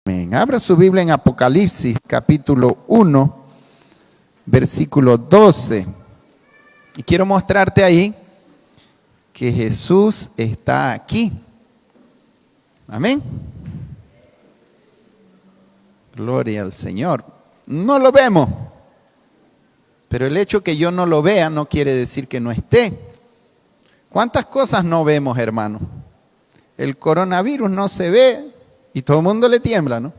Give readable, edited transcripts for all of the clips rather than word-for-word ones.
Amén. Abra su Biblia en Apocalipsis, capítulo 1, versículo 12. Y quiero mostrarte ahí que Jesús está aquí. Amén. Gloria al Señor. No lo vemos, pero el hecho que yo no lo vea no quiere decir que no esté. ¿Cuántas cosas no vemos, hermano? El coronavirus no se ve y todo el mundo le tiembla, ¿no?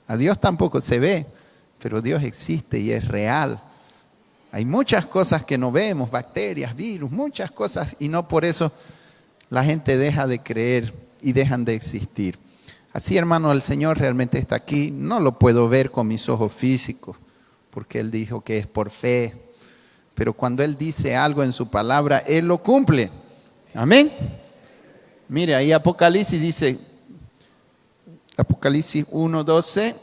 A Dios tampoco se ve, pero Dios existe y es real. Hay muchas cosas que no vemos, bacterias, virus, muchas cosas, y no por eso la gente deja de creer y dejan de existir. Así, hermano, el Señor realmente está aquí. No lo puedo ver con mis ojos físicos, porque Él dijo que es por fe. Pero cuando Él dice algo en su palabra, Él lo cumple. Amén. Mire, ahí Apocalipsis dice, Apocalipsis 1, 12,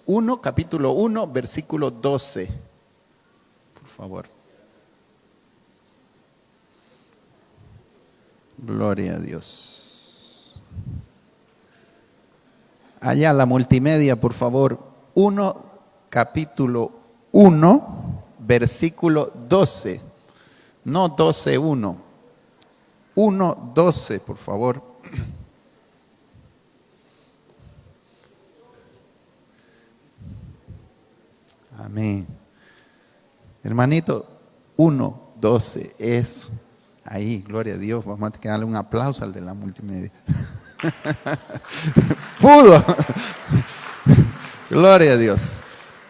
1, capítulo 1, versículo 12. Por favor. Gloria a Dios. Allá la multimedia, por favor. 1, capítulo 1, versículo 12. No 12, 1. 1, 12, por favor. Amén. Hermanito, 1, 12, eso. Ahí, gloria a Dios. Vamos a tener que darle un aplauso al de la multimedia. Pudo. Gloria a Dios.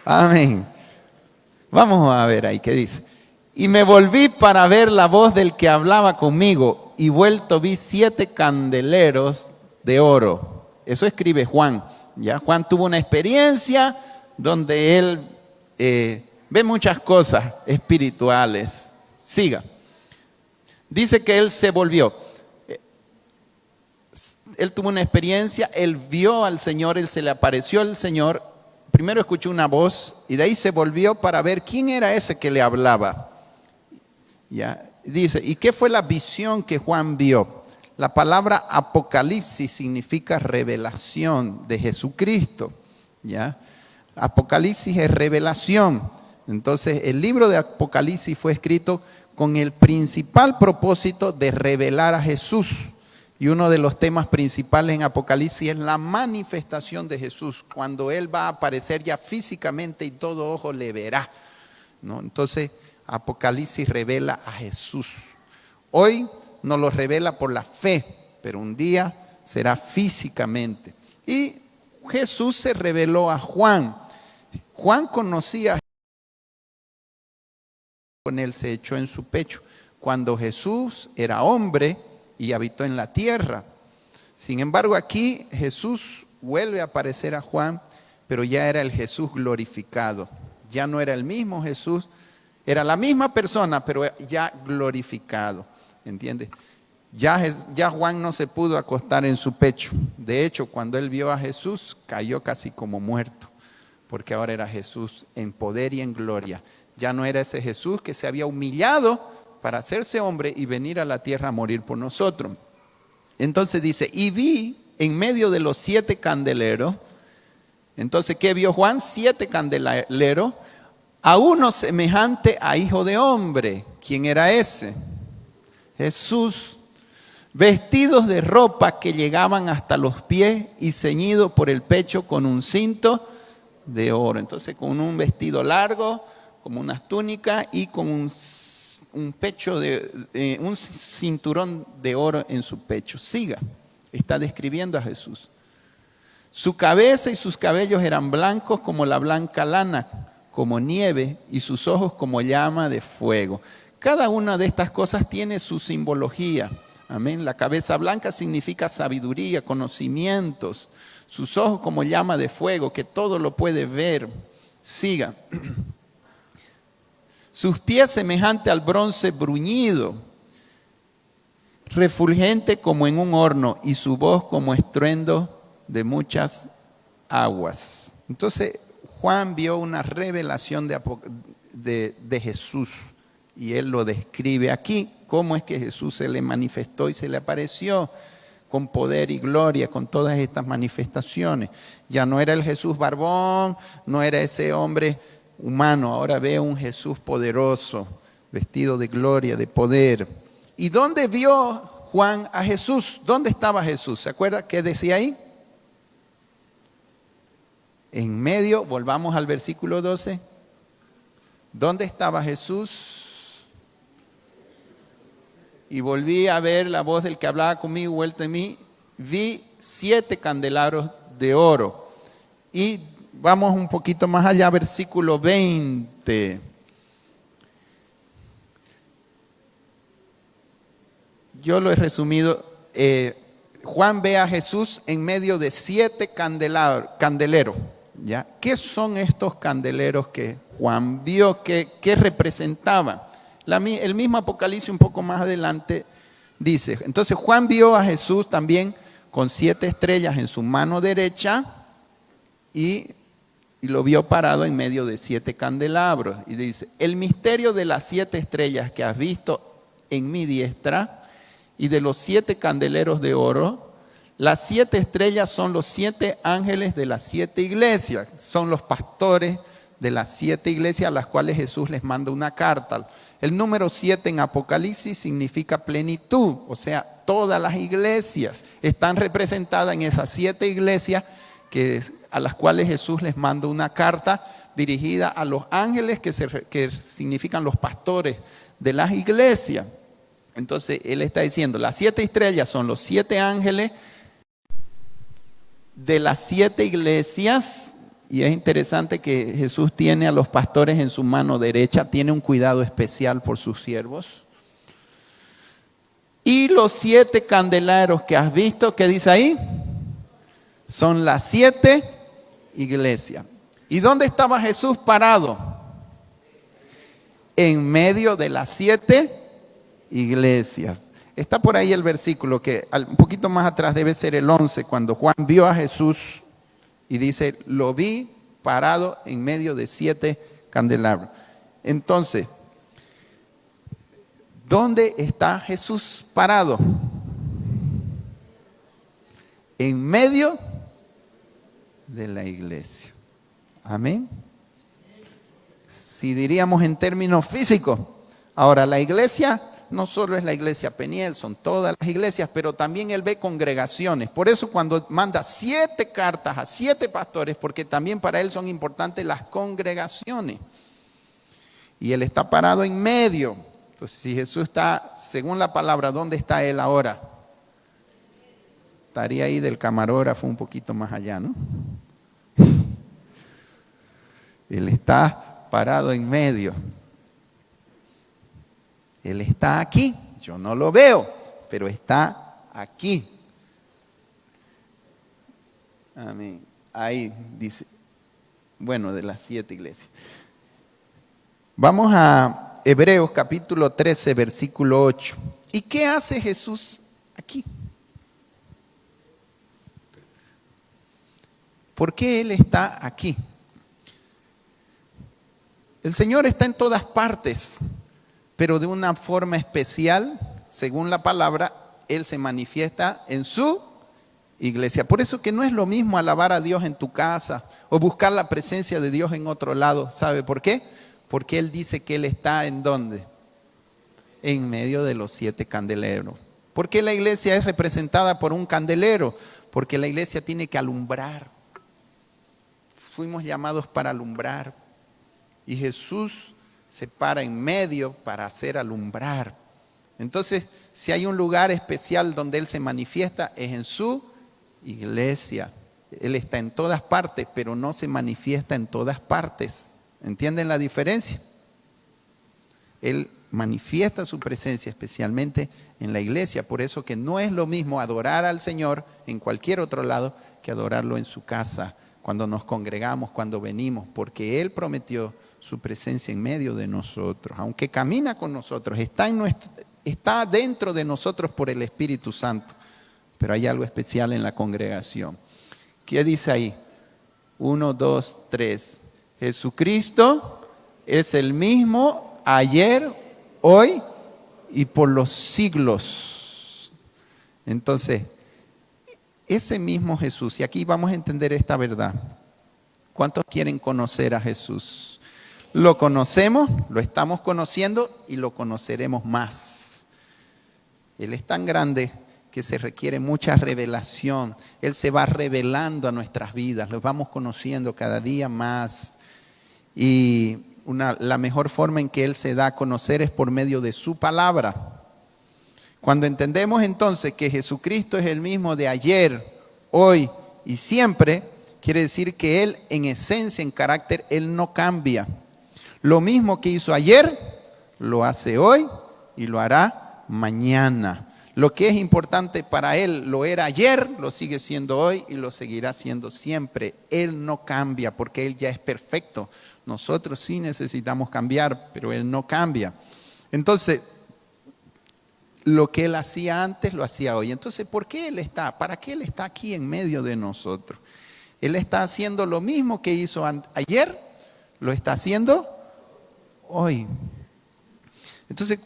Amén. Vamos a ver ahí qué dice. Y me volví para ver la voz del que hablaba conmigo, y vuelto vi 7 candeleros de oro. Eso escribe Juan. Ya Juan tuvo una experiencia donde él ve muchas cosas espirituales. Siga. Dice que él se volvió. Él tuvo una experiencia, él vio al Señor, él se le apareció al Señor. Primero escuchó una voz y de ahí se volvió para ver quién era ese que le hablaba. Ya, dice, ¿y qué fue la visión que Juan vio? La palabra Apocalipsis significa revelación de Jesucristo. ¿Ya? Apocalipsis es revelación. Entonces, el libro de Apocalipsis fue escrito con el principal propósito de revelar a Jesús. Y uno de los temas principales en Apocalipsis es la manifestación de Jesús, cuando Él va a aparecer ya físicamente y todo ojo le verá, ¿no? Entonces, Apocalipsis revela a Jesús. Hoy nos lo revela por la fe, pero un día será físicamente. Y Jesús se reveló a Juan. Juan conocía a Jesús, con él se echó en su pecho, cuando Jesús era hombre y habitó en la tierra. Sin embargo, aquí Jesús vuelve a aparecer a Juan, pero ya era el Jesús glorificado. Ya no era el mismo Jesús, era la misma persona, pero ya glorificado. ¿Entiendes? Ya Juan no se pudo acostar en su pecho. De hecho, cuando él vio a Jesús, cayó casi como muerto, porque ahora era Jesús en poder y en gloria. Ya no era ese Jesús que se había humillado para hacerse hombre y venir a la tierra a morir por nosotros. Entonces dice, y vi en medio de los 7 candeleros. Entonces, ¿qué vio Juan? 7 candeleros, a uno semejante a hijo de hombre. ¿Quién era ese? Jesús, vestidos de ropa que llegaban hasta los pies y ceñidos por el pecho con un cinto de oro. Entonces, con un vestido largo, como unas túnicas y con un pecho un cinturón de oro en su pecho. Siga, está describiendo a Jesús. Su cabeza y sus cabellos eran blancos como la blanca lana, como nieve, y sus ojos como llama de fuego. Cada una de estas cosas tiene su simbología. Amén. La cabeza blanca significa sabiduría, conocimientos. Sus ojos como llama de fuego, que todo lo puede ver. Siga. Sus pies semejante al bronce bruñido, refulgente como en un horno, y su voz como estruendo de muchas aguas. Entonces, Juan vio una revelación de Jesús y él lo describe aquí. ¿Cómo es que Jesús se le manifestó y se le apareció? con poder y gloria, con todas estas manifestaciones. Ya no era el Jesús barbón, no era ese hombre humano, ahora ve un Jesús poderoso, vestido de gloria, de poder. ¿Y dónde vio Juan a Jesús? ¿Dónde estaba Jesús? ¿Se acuerda qué decía ahí? En medio, volvamos al versículo 12. ¿Dónde estaba Jesús? Y volví a ver la voz del que hablaba conmigo, vuelta en mí. Vi 7 candelabros de oro. Y vamos un poquito más allá, versículo 20. Yo lo he resumido. Juan ve a Jesús en medio de 7 candeleros. ¿Ya? ¿Qué son estos candeleros que Juan vio? ¿Qué representaban? El mismo Apocalipsis un poco más adelante dice, entonces Juan vio a Jesús también con 7 estrellas en su mano derecha y lo vio parado en medio de 7 candelabros. Y dice, el misterio de las 7 estrellas que has visto en mi diestra y de los 7 candeleros de oro. Las 7 estrellas son los 7 ángeles de las 7 iglesias, son los pastores de las 7 iglesias a las cuales Jesús les manda una carta. El número 7 en Apocalipsis significa plenitud, o sea, todas las iglesias están representadas en esas 7 iglesias a las cuales Jesús les manda una carta dirigida a los ángeles que significan los pastores de las iglesias. Entonces él está diciendo, las 7 estrellas son los 7 ángeles de las 7 iglesias, y es interesante que Jesús tiene a los pastores en su mano derecha, tiene un cuidado especial por sus siervos. Y los 7 candeleros que has visto, ¿qué dice ahí? Son las 7 iglesias. ¿Y dónde estaba Jesús parado? En medio de las 7 iglesias. Está por ahí el versículo que un poquito más atrás debe ser el 11, cuando Juan vio a Jesús y dice, lo vi parado en medio de 7 candelabros. Entonces, ¿dónde está Jesús parado? En medio de la iglesia. Amén. Si diríamos en términos físicos. Ahora, la iglesia no solo es la iglesia Peniel, son todas las iglesias, pero también él ve congregaciones. Por eso cuando manda 7 cartas a 7 pastores, porque también para él son importantes las congregaciones. Y él está parado en medio. Entonces, si Jesús está, según la palabra, ¿dónde está él ahora? Estaría ahí del camarógrafo un poquito más allá, ¿no? Él está parado en medio. Él está aquí, yo no lo veo, pero está aquí. Amén. Ahí dice, bueno, de las 7 iglesias. Vamos a Hebreos capítulo 13, versículo 8. ¿Y qué hace Jesús aquí? ¿Por qué Él está aquí? El Señor está en todas partes, pero de una forma especial, según la palabra, Él se manifiesta en su iglesia. Por eso que no es lo mismo alabar a Dios en tu casa o buscar la presencia de Dios en otro lado. ¿Sabe por qué? Porque Él dice que Él está ¿en dónde? En medio de los 7 candeleros. ¿Por qué la iglesia es representada por un candelero? Porque la iglesia tiene que alumbrar. Fuimos llamados para alumbrar. Y Jesús se para en medio para hacer alumbrar. Entonces, si hay un lugar especial donde Él se manifiesta, es en su iglesia. Él está en todas partes, pero no se manifiesta en todas partes. ¿Entienden la diferencia? Él manifiesta su presencia especialmente en la iglesia. Por eso que no es lo mismo adorar al Señor en cualquier otro lado que adorarlo en su casa, cuando nos congregamos, cuando venimos, porque Él prometió su presencia en medio de nosotros, aunque camina con nosotros, está dentro de nosotros por el Espíritu Santo, pero hay algo especial en la congregación. ¿Qué dice ahí? 1, 2, 3. Jesucristo es el mismo ayer, hoy y por los siglos. Entonces, ese mismo Jesús, y aquí vamos a entender esta verdad. ¿Cuántos quieren conocer a Jesús? Lo conocemos, lo estamos conociendo y lo conoceremos más. Él es tan grande que se requiere mucha revelación. Él se va revelando a nuestras vidas, lo vamos conociendo cada día más. Y la mejor forma en que Él se da a conocer es por medio de su palabra. Cuando entendemos entonces que Jesucristo es el mismo de ayer, hoy y siempre, quiere decir que Él en esencia, en carácter, Él no cambia. Lo mismo que hizo ayer, lo hace hoy y lo hará mañana. Lo que es importante para Él lo era ayer, lo sigue siendo hoy y lo seguirá siendo siempre. Él no cambia porque Él ya es perfecto. Nosotros sí necesitamos cambiar, pero Él no cambia. Entonces, lo que Él hacía antes, lo hacía hoy. Entonces, ¿por qué Él está? ¿Para qué Él está aquí en medio de nosotros? Él está haciendo lo mismo que hizo ayer, lo está haciendo hoy. Entonces,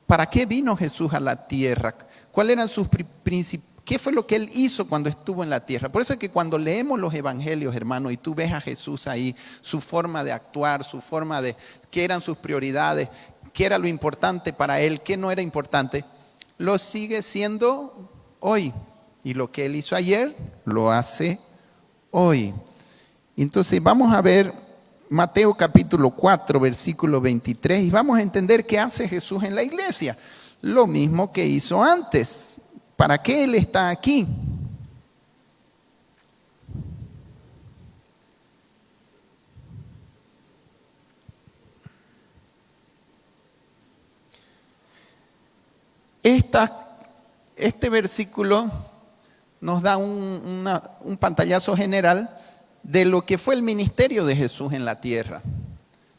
¿para qué vino Jesús a la tierra? ¿Cuáles eran sus principios? ¿Qué fue lo que Él hizo cuando estuvo en la tierra? Por eso es que cuando leemos los evangelios, hermano, y tú ves a Jesús ahí, su forma de actuar, su forma de, qué eran sus prioridades, qué era lo importante para Él, qué no era importante, lo sigue siendo hoy. Y lo que Él hizo ayer, lo hace hoy. Entonces vamos a ver Mateo capítulo 4, versículo 23, y vamos a entender qué hace Jesús en la iglesia. Lo mismo que hizo antes. ¿Para qué Él está aquí? Este versículo nos da un pantallazo general de lo que fue el ministerio de Jesús en la tierra.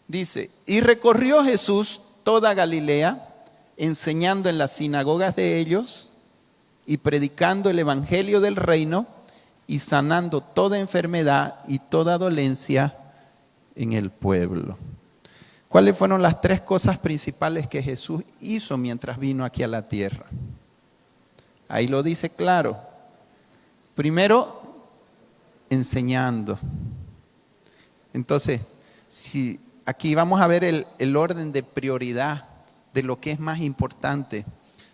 Dice, y recorrió Jesús toda Galilea, enseñando en las sinagogas de ellos y predicando el evangelio del reino y sanando toda enfermedad y toda dolencia en el pueblo. ¿Cuáles fueron las tres cosas principales que Jesús hizo mientras vino aquí a la tierra? Ahí lo dice claro. Primero, enseñando. Entonces, si aquí vamos a ver el orden de prioridad de lo que es más importante.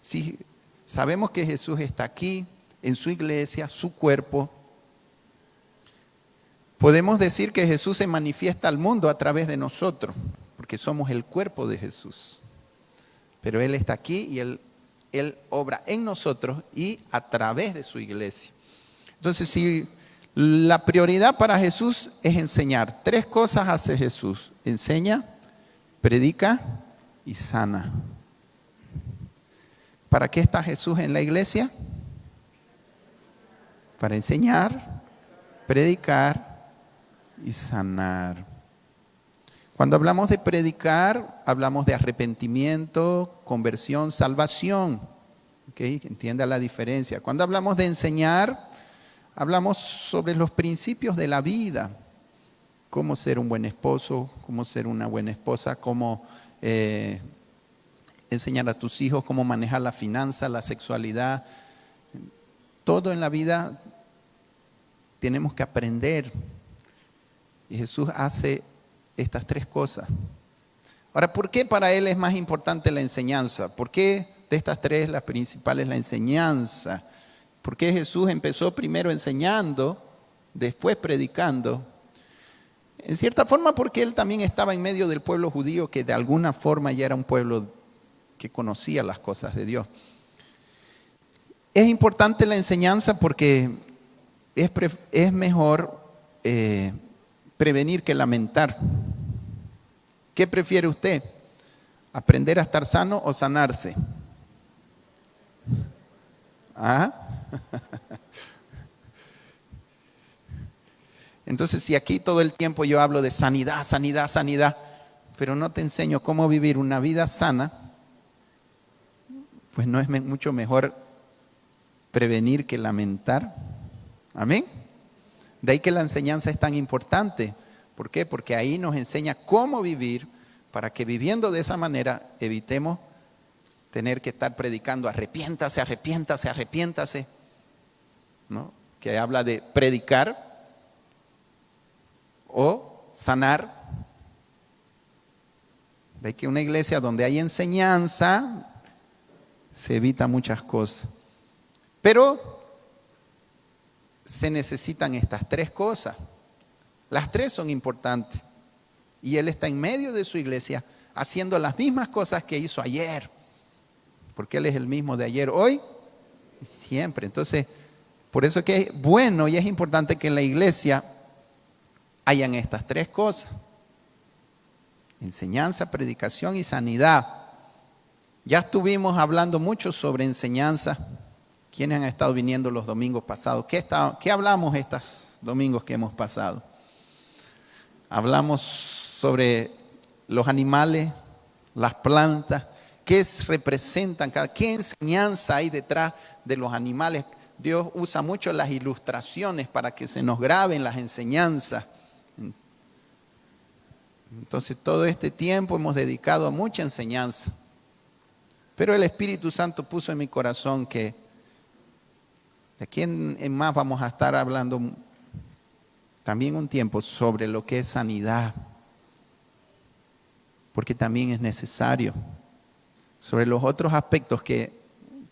Si sabemos que Jesús está aquí, en su iglesia, su cuerpo, podemos decir que Jesús se manifiesta al mundo a través de nosotros, porque somos el cuerpo de Jesús. Pero Él está aquí y Él obra en nosotros y a través de su iglesia. Entonces, si la prioridad para Jesús es enseñar, tres cosas hace Jesús: enseña, predica y sana. ¿Para qué está Jesús en la iglesia? Para enseñar, predicar y sanar. Cuando hablamos de predicar, hablamos de arrepentimiento, conversión, salvación. ¿Okay? Entienda la diferencia. Cuando hablamos de enseñar, hablamos sobre los principios de la vida. Cómo ser un buen esposo, cómo ser una buena esposa, cómo enseñar a tus hijos, cómo manejar la finanza, la sexualidad. Todo en la vida tenemos que aprender. Y Jesús hace estas tres cosas. Ahora, ¿por qué para Él es más importante la enseñanza? ¿Por qué de estas tres la principal es la enseñanza? ¿Por qué Jesús empezó primero enseñando, después predicando? En cierta forma porque Él también estaba en medio del pueblo judío, que de alguna forma ya era un pueblo que conocía las cosas de Dios. Es importante la enseñanza porque es mejor prevenir que lamentar. ¿Qué prefiere usted? ¿Aprender a estar sano o sanarse? ¿Ah? Entonces, si aquí todo el tiempo yo hablo de sanidad, sanidad, sanidad, pero no te enseño cómo vivir una vida sana, pues no es mucho mejor prevenir que lamentar. Amén. De ahí que la enseñanza es tan importante. ¿Por qué? Porque ahí nos enseña cómo vivir para que viviendo de esa manera evitemos tener que estar predicando arrepiéntase, arrepiéntase, arrepiéntase. ¿no?, que habla de predicar o sanar. Ve que una iglesia donde hay enseñanza se evita muchas cosas. Pero se necesitan estas tres cosas. Las tres son importantes. Y Él está en medio de su iglesia haciendo las mismas cosas que hizo ayer. Porque Él es el mismo de ayer, hoy y siempre. Entonces, por eso que es bueno y es importante que en la iglesia hayan estas tres cosas: enseñanza, predicación y sanidad. Ya estuvimos hablando mucho sobre enseñanza. ¿Quiénes han estado viniendo los domingos pasados? ¿Qué hablamos estos domingos que hemos pasado? Hablamos sobre los animales, las plantas, qué representan, qué enseñanza hay detrás de los animales. Dios usa mucho las ilustraciones para que se nos graben las enseñanzas. Entonces todo este tiempo hemos dedicado a mucha enseñanza. Pero el Espíritu Santo puso en mi corazón que de aquí en más vamos a estar hablando también un tiempo sobre lo que es sanidad. Porque también es necesario. Sobre los otros aspectos que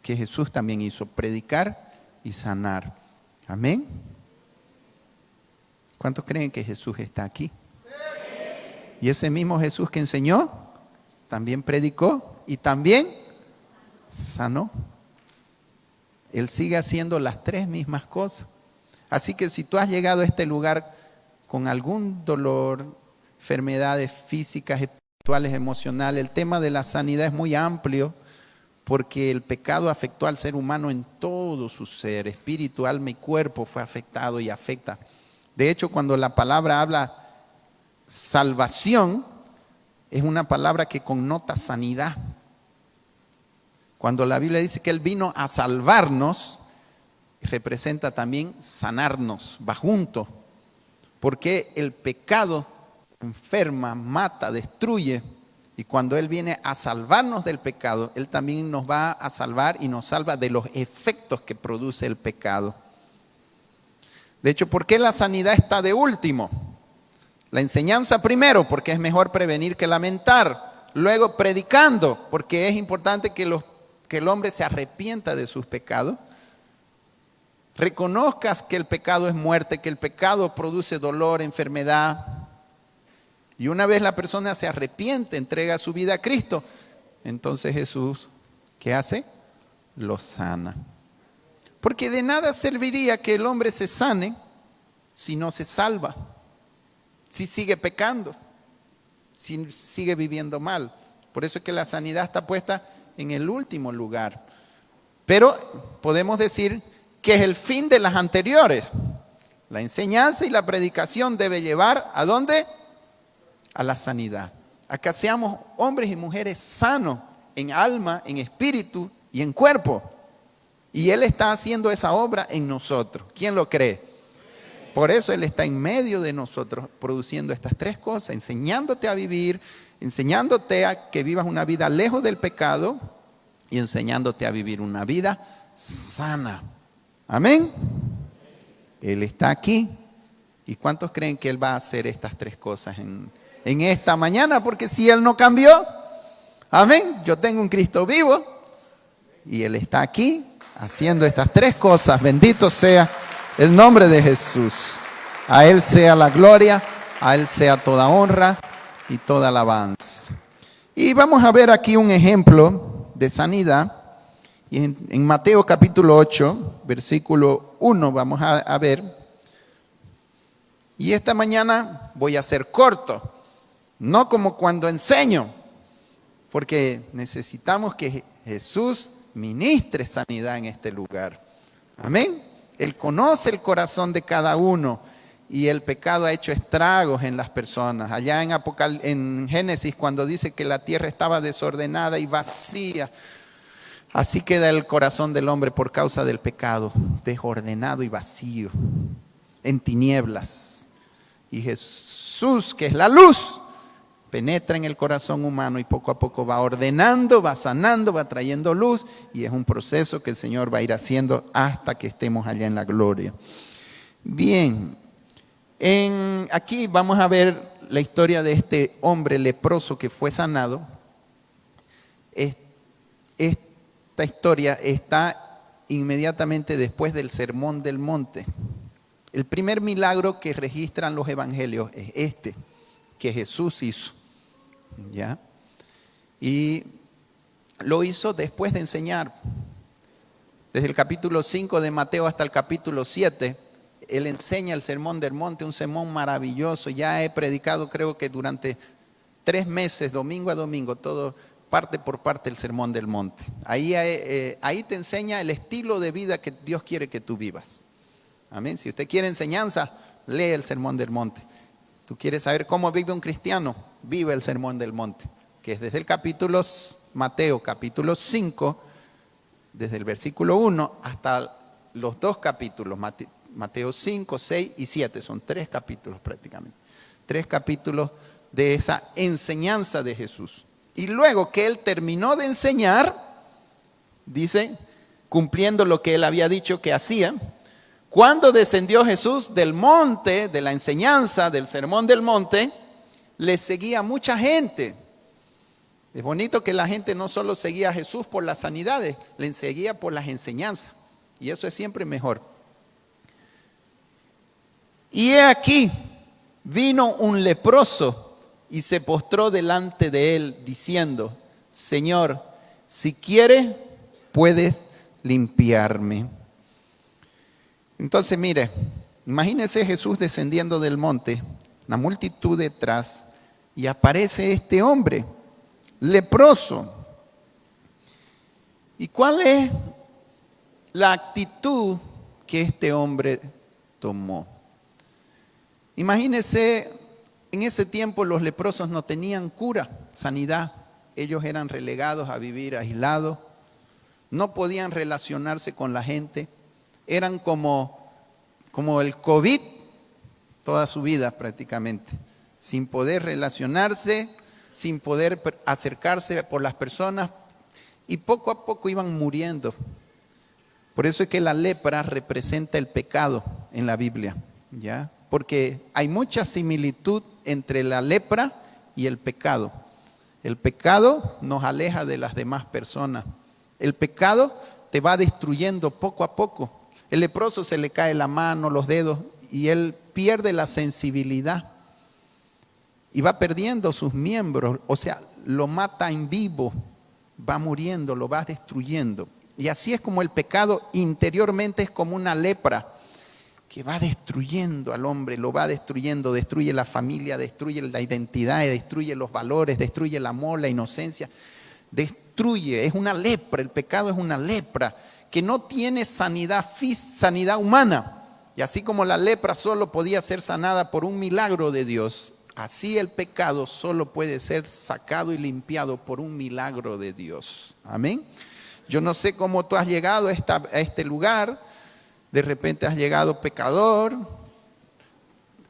Jesús también hizo: predicar y sanar. Amén. ¿Cuántos creen que Jesús está aquí? Y ese mismo Jesús que enseñó, también predicó y también sanó. Él sigue haciendo las tres mismas cosas. Así que si tú has llegado a este lugar con algún dolor, enfermedades físicas, espirituales, emocionales, el tema de la sanidad es muy amplio, porque el pecado afectó al ser humano en todo su ser, espíritu, alma y cuerpo fue afectado y afecta. De hecho, cuando la palabra habla salvación, es una palabra que connota sanidad. Cuando la Biblia dice que Él vino a salvarnos, representa también sanarnos, va junto. Porque el pecado enferma, mata, destruye. Y cuando Él viene a salvarnos del pecado, Él también nos va a salvar y nos salva de los efectos que produce el pecado. De hecho, ¿por qué la sanidad está de último? La enseñanza primero, porque es mejor prevenir que lamentar. Luego predicando, porque es importante que el hombre se arrepienta de sus pecados. Reconozcas que el pecado es muerte, que el pecado produce dolor, enfermedad. Y una vez la persona se arrepiente, entrega su vida a Cristo, entonces Jesús, ¿qué hace? Lo sana. Porque de nada serviría que el hombre se sane si no se salva, si sigue pecando, si sigue viviendo mal. Por eso es que la sanidad está puesta en el último lugar. Pero podemos decir que es el fin de las anteriores. La enseñanza y la predicación debe llevar ¿a dónde? A la sanidad. A que seamos hombres y mujeres sanos en alma, en espíritu y en cuerpo. Y Él está haciendo esa obra en nosotros. ¿Quién lo cree? Por eso Él está en medio de nosotros produciendo estas tres cosas, enseñándote a vivir, enseñándote a que vivas una vida lejos del pecado y enseñándote a vivir una vida sana. Amén. Él está aquí. ¿Y cuántos creen que Él va a hacer estas tres cosas en esta mañana? Porque si Él no cambió, amén, yo tengo un Cristo vivo y Él está aquí haciendo estas tres cosas. Bendito sea el nombre de Jesús. A Él sea la gloria, a Él sea toda honra y toda alabanza. Y vamos a ver aquí un ejemplo de sanidad. Y en Mateo capítulo 8, versículo 1 vamos a ver. Y esta mañana voy a ser corto, no como cuando enseño, porque necesitamos que Jesús ministre sanidad en este lugar. Amén. Él conoce el corazón de cada uno y el pecado ha hecho estragos en las personas. Allá en Génesis, cuando dice que la tierra estaba desordenada y vacía, así queda el corazón del hombre por causa del pecado, desordenado y vacío, en tinieblas. Y Jesús, que es la luz, penetra en el corazón humano y poco a poco va ordenando, va sanando, va trayendo luz, y es un proceso que el Señor va a ir haciendo hasta que estemos allá en la gloria. Bien, aquí vamos a ver la historia de este hombre leproso que fue sanado. Esta historia está inmediatamente después del Sermón del Monte. El primer milagro que registran los evangelios es este, que Jesús hizo, ¿ya? Y lo hizo después de enseñar. Desde el capítulo 5 de Mateo hasta el capítulo 7, Él enseña el Sermón del Monte, un sermón maravilloso. Ya he predicado, creo que durante 3 meses, domingo a domingo, todo parte por parte el Sermón del Monte. Ahí te enseña el estilo de vida que Dios quiere que tú vivas. Amén. Si usted quiere enseñanza, lee el Sermón del Monte. Tú quieres saber cómo vive un cristiano, vive el Sermón del Monte, que es desde el capítulo Mateo, capítulo 5, desde el versículo 1 hasta los 2 capítulos, Mateo 5, 6 y 7, son 3 capítulos prácticamente. 3 capítulos de esa enseñanza de Jesús. Y luego que Él terminó de enseñar, dice, cumpliendo lo que Él había dicho que hacía, cuando descendió Jesús del monte, de la enseñanza, del Sermón del Monte, le seguía mucha gente. Es bonito que la gente no solo seguía a Jesús por las sanidades, le seguía por las enseñanzas. Y eso es siempre mejor. Y he aquí, vino un leproso y se postró delante de él, diciendo, Señor, si quieres, puedes limpiarme. Entonces, mire, imagínese Jesús descendiendo del monte, la multitud detrás, y aparece este hombre leproso. ¿Y cuál es la actitud que este hombre tomó? Imagínese, en ese tiempo los leprosos no tenían cura, sanidad. Ellos eran relegados a vivir aislados, no podían relacionarse con la gente. Eran como el COVID toda su vida prácticamente, sin poder relacionarse, sin poder acercarse por las personas, y poco a poco iban muriendo. Por eso es que la lepra representa el pecado en la Biblia, ¿ya? Porque hay mucha similitud entre la lepra y el pecado. El pecado nos aleja de las demás personas. El pecado te va destruyendo poco a poco. El leproso se le cae la mano, los dedos, y él pierde la sensibilidad y va perdiendo sus miembros, o sea, lo mata en vivo, va muriendo, lo va destruyendo. Y así es como el pecado interiormente es como una lepra que va destruyendo al hombre, lo va destruyendo, destruye la familia, destruye la identidad, destruye los valores, destruye el amor, la inocencia, destruye, es una lepra, el pecado es una lepra que no tiene sanidad humana. Y así como la lepra solo podía ser sanada por un milagro de Dios, así el pecado solo puede ser sacado y limpiado por un milagro de Dios. Amén. Yo no sé cómo tú has llegado a este lugar. De repente has llegado pecador,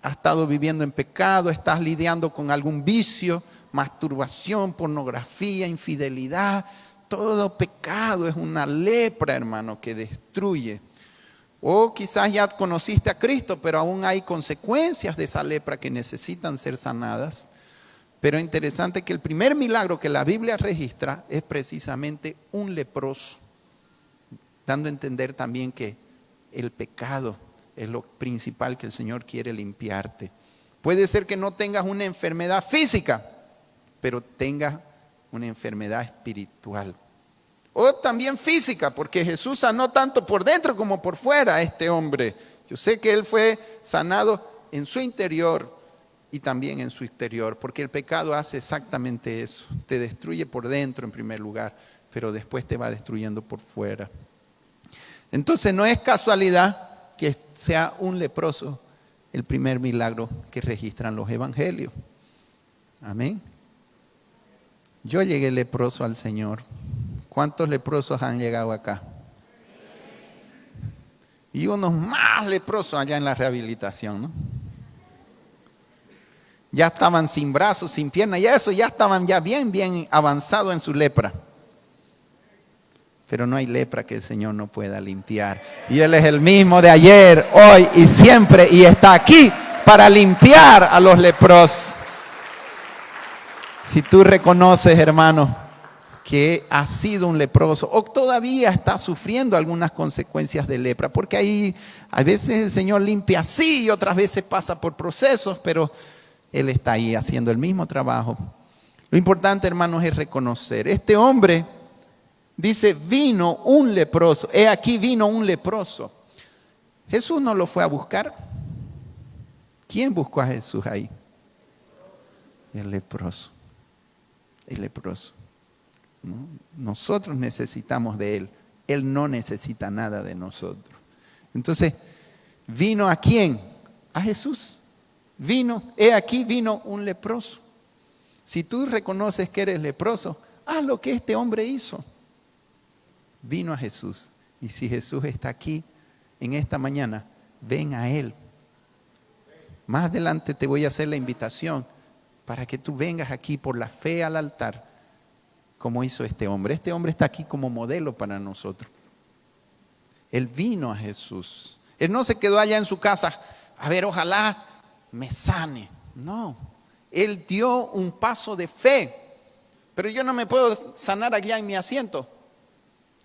has estado viviendo en pecado, estás lidiando con algún vicio, masturbación, pornografía, infidelidad. Todo pecado es una lepra, hermano, que destruye. O quizás ya conociste a Cristo, pero aún hay consecuencias de esa lepra que necesitan ser sanadas. Pero interesante que el primer milagro que la Biblia registra es precisamente un leproso, dando a entender también que el pecado es lo principal que el Señor quiere limpiarte. Puede ser que no tengas una enfermedad física, pero tengas una enfermedad espiritual. O también física, porque Jesús sanó tanto por dentro como por fuera a este hombre. Yo sé que él fue sanado en su interior y también en su exterior, porque el pecado hace exactamente eso. Te destruye por dentro en primer lugar, pero después te va destruyendo por fuera. Entonces no es casualidad que sea un leproso el primer milagro que registran los evangelios. Amén. Yo llegué leproso al Señor. ¿Cuántos leprosos han llegado acá? Y unos más leprosos allá en la rehabilitación, ¿no? Ya estaban sin brazos, sin piernas, ya estaban ya bien avanzados en su lepra. Pero no hay lepra que el Señor no pueda limpiar. Y Él es el mismo de ayer, hoy y siempre. Y está aquí para limpiar a los leprosos. Si tú reconoces, hermano, que has sido un leproso o todavía estás sufriendo algunas consecuencias de lepra, porque ahí a veces el Señor limpia así y otras veces pasa por procesos, pero Él está ahí haciendo el mismo trabajo. Lo importante, hermanos, es reconocer. Este hombre dice, vino un leproso. He aquí vino un leproso. Jesús no lo fue a buscar. ¿Quién buscó a Jesús ahí? El leproso. El leproso. ¿No? Nosotros necesitamos de Él. Él no necesita nada de nosotros. Entonces, ¿vino a quién? A Jesús. He aquí vino un leproso. Si tú reconoces que eres leproso, haz lo que este hombre hizo. Vino a Jesús. Y si Jesús está aquí en esta mañana, ven a Él. Más adelante te voy a hacer la invitación para que tú vengas aquí por la fe al altar, como hizo este hombre. Este hombre está aquí como modelo para nosotros. Él vino a Jesús. Él no se quedó allá en su casa, a ver, ojalá me sane. No, Él dio un paso de fe. Pero yo no me puedo sanar allá en mi asiento.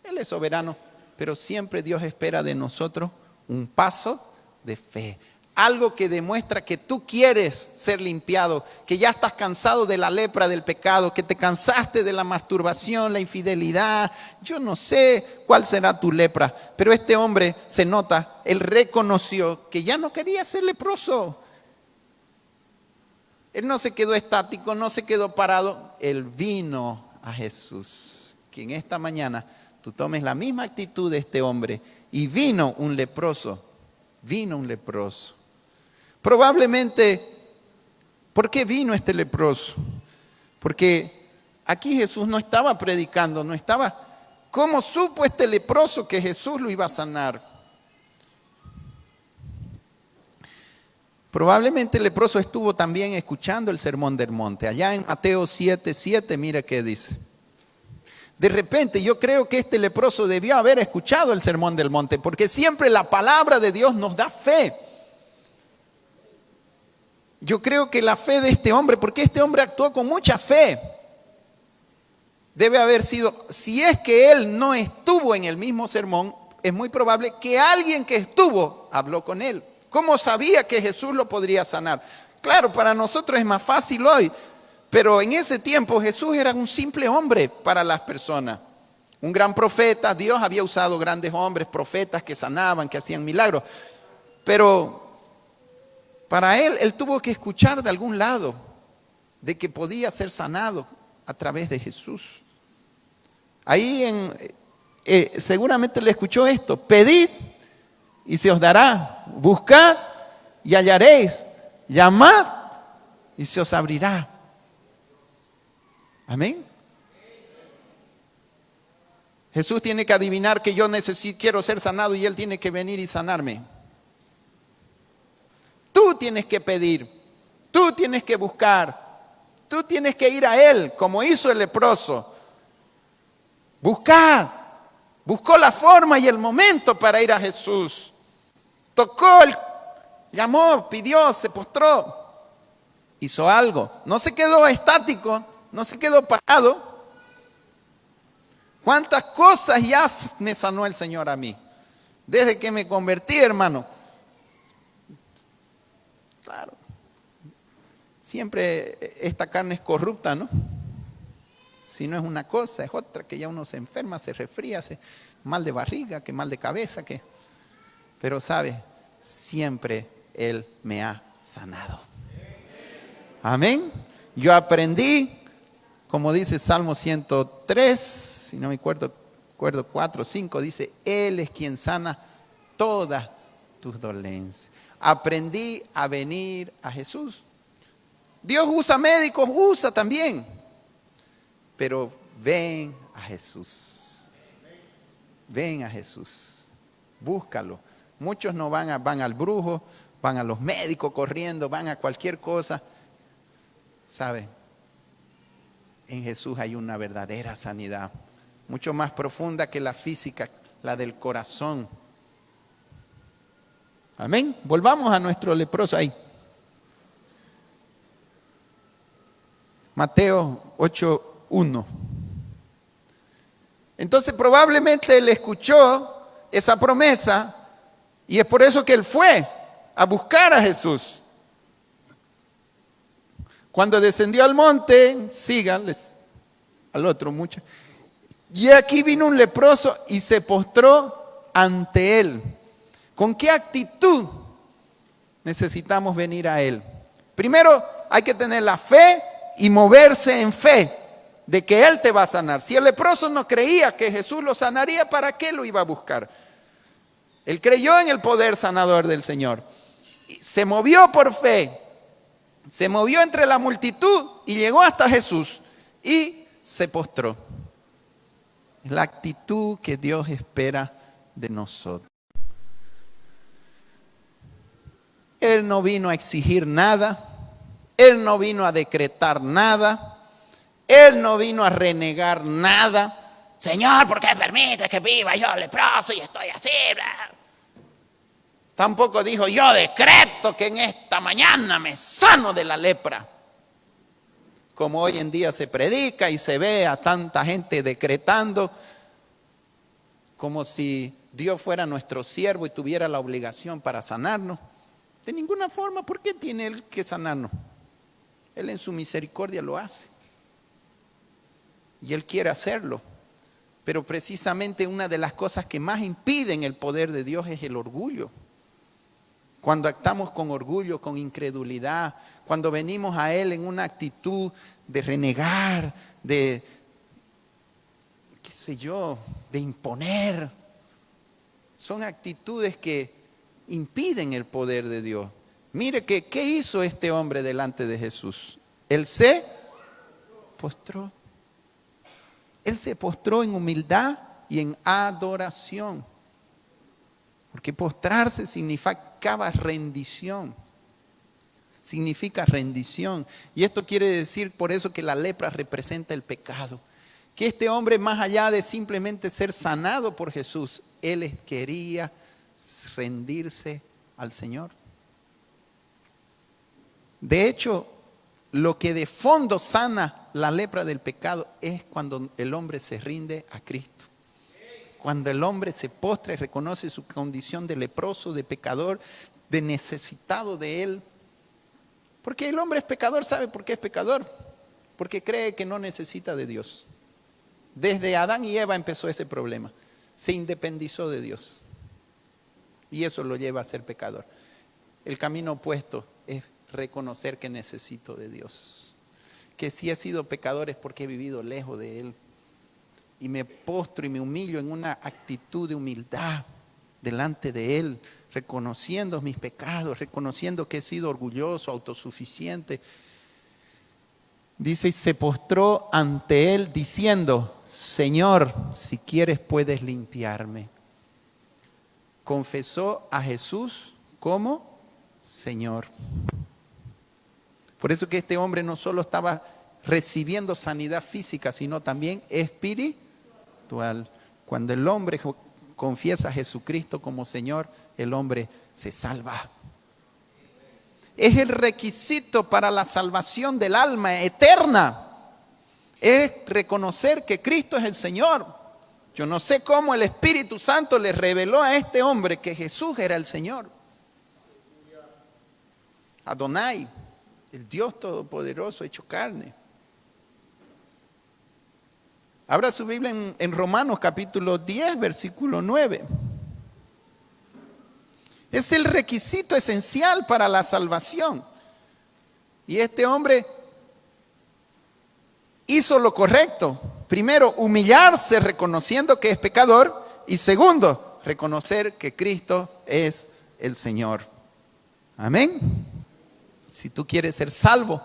Él es soberano, pero siempre Dios espera de nosotros un paso de fe. Algo que demuestra que tú quieres ser limpiado, que ya estás cansado de la lepra del pecado, que te cansaste de la masturbación, la infidelidad. Yo no sé cuál será tu lepra, pero este hombre se nota, él reconoció que ya no quería ser leproso. Él no se quedó estático, no se quedó parado, él vino a Jesús. Que en esta mañana tú tomes la misma actitud de este hombre y vino un leproso. Probablemente, ¿por qué vino este leproso? Porque aquí Jesús no estaba predicando, ¿cómo supo este leproso que Jesús lo iba a sanar? Probablemente el leproso estuvo también escuchando el sermón del monte. Allá en Mateo 7:7, mira qué dice. De repente yo creo que este leproso debió haber escuchado el sermón del monte, porque siempre la palabra de Dios nos da fe. Yo creo que la fe de este hombre, porque este hombre actuó con mucha fe, debe haber sido, si es que él no estuvo en el mismo sermón, es muy probable que alguien que estuvo habló con él. ¿Cómo sabía que Jesús lo podría sanar? Claro, para nosotros es más fácil hoy, pero en ese tiempo Jesús era un simple hombre para las personas. Un gran profeta, Dios había usado grandes hombres, profetas que sanaban, que hacían milagros, pero para él tuvo que escuchar de algún lado de que podía ser sanado a través de Jesús. Ahí seguramente le escuchó esto: pedid y se os dará, buscad y hallaréis, llamad y se os abrirá. Amén. Jesús tiene que adivinar que yo quiero ser sanado y Él tiene que venir y sanarme. Tú tienes que pedir, tú tienes que buscar, tú tienes que ir a Él, como hizo el leproso. Buscó la forma y el momento para ir a Jesús. Llamó, pidió, se postró, hizo algo. No se quedó estático, no se quedó parado. ¿Cuántas cosas ya me sanó el Señor a mí? Desde que me convertí, hermano. Claro, siempre esta carne es corrupta, ¿no? Si no es una cosa, es otra, que ya uno se enferma, se resfría, se mal de barriga, que mal de cabeza, pero sabe, siempre Él me ha sanado. Amén. Yo aprendí, como dice Salmo 103, si no me acuerdo 4 o 5, dice, Él es quien sana todas tus dolencias. Aprendí a venir a Jesús. Dios usa médicos, usa también. Pero ven a Jesús. Ven a Jesús. Búscalo. Muchos no van al brujo, van a los médicos corriendo, van a cualquier cosa. ¿Sabe? En Jesús hay una verdadera sanidad, mucho más profunda que la física, la del corazón. Amén. Volvamos a nuestro leproso ahí. Mateo 8:1. Entonces probablemente él escuchó esa promesa y es por eso que él fue a buscar a Jesús. Cuando descendió al monte, síganles al otro mucho. Y aquí vino un leproso y se postró ante él. ¿Con qué actitud necesitamos venir a él? Primero hay que tener la fe y moverse en fe de que él te va a sanar. Si el leproso no creía que Jesús lo sanaría, ¿para qué lo iba a buscar? Él creyó en el poder sanador del Señor. Se movió por fe. Se movió entre la multitud y llegó hasta Jesús y se postró. Es la actitud que Dios espera de nosotros. Él no vino a exigir nada. Él no vino a decretar nada. Él no vino a renegar nada. Señor, ¿por qué permites que viva yo leproso y estoy así? Tampoco dijo, yo decreto que en esta mañana me sano de la lepra. Como hoy en día se predica y se ve a tanta gente decretando como si Dios fuera nuestro siervo y tuviera la obligación para sanarnos. De ninguna forma, ¿por qué tiene Él que sanarnos? Él en su misericordia lo hace. Y Él quiere hacerlo. Pero precisamente una de las cosas que más impiden el poder de Dios es el orgullo. Cuando actuamos con orgullo, con incredulidad, cuando venimos a Él en una actitud de renegar, de, qué sé yo, de imponer, son actitudes que impiden el poder de Dios. Mire que, ¿qué hizo este hombre delante de Jesús? Él se postró. Él se postró en humildad y en adoración. Porque postrarse significaba rendición. Significa rendición. Y esto quiere decir por eso que la lepra representa el pecado. Que este hombre, más allá de simplemente ser sanado por Jesús, él quería rendirse al Señor. De hecho, lo que de fondo sana la lepra del pecado es cuando el hombre se rinde a Cristo. Cuando el hombre se postra y reconoce su condición de leproso, de pecador, de necesitado de Él. Porque el hombre es pecador, ¿sabe por qué es pecador? Porque cree que no necesita de Dios. Desde Adán y Eva empezó ese problema. Se independizó de Dios. Y eso lo lleva a ser pecador. El camino opuesto es reconocer que necesito de Dios. Que si he sido pecador es porque he vivido lejos de Él. Y me postro y me humillo en una actitud de humildad delante de Él, reconociendo mis pecados, reconociendo que he sido orgulloso, autosuficiente. Dice, y se postró ante Él diciendo, Señor, si quieres puedes limpiarme. Confesó a Jesús como Señor. Por eso que este hombre no solo estaba recibiendo sanidad física, sino también espiritual. Cuando el hombre confiesa a Jesucristo como Señor, el hombre se salva. Es el requisito para la salvación del alma eterna. Es reconocer que Cristo es el Señor. Yo no sé cómo el Espíritu Santo le reveló a este hombre que Jesús era el Señor. Adonai, el Dios Todopoderoso hecho carne. Abra su Biblia en Romanos capítulo 10, versículo 9. Es el requisito esencial para la salvación. Y este hombre hizo lo correcto. Primero, humillarse reconociendo que es pecador. Y segundo, reconocer que Cristo es el Señor. Amén. Si tú quieres ser salvo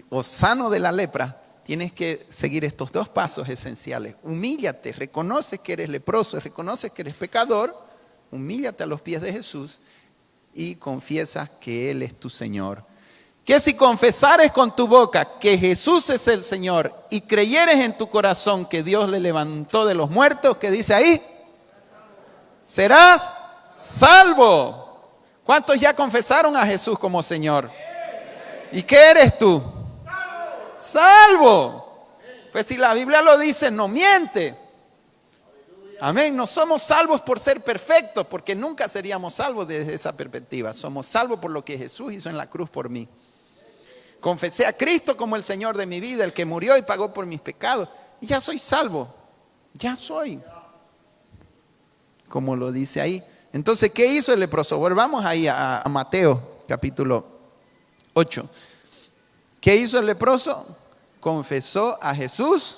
o sano de la lepra, tienes que seguir estos dos pasos esenciales. Humíllate, reconoces que eres leproso, reconoces que eres pecador, humíllate a los pies de Jesús y confiesas que Él es tu Señor. Que si confesares con tu boca que Jesús es el Señor y creyeres en tu corazón que Dios le levantó de los muertos, ¿qué dice ahí? Serás salvo. ¿Cuántos ya confesaron a Jesús como Señor? ¿Y qué eres tú? Salvo. Pues si la Biblia lo dice, no miente. Amén. No somos salvos por ser perfectos, porque nunca seríamos salvos desde esa perspectiva. Somos salvos por lo que Jesús hizo en la cruz por mí. Confesé a Cristo como el Señor de mi vida, el que murió y pagó por mis pecados. Y ya soy salvo. Ya soy. Como lo dice ahí. Entonces, ¿qué hizo el leproso? Volvamos ahí a Mateo capítulo 8. ¿Qué hizo el leproso? Confesó a Jesús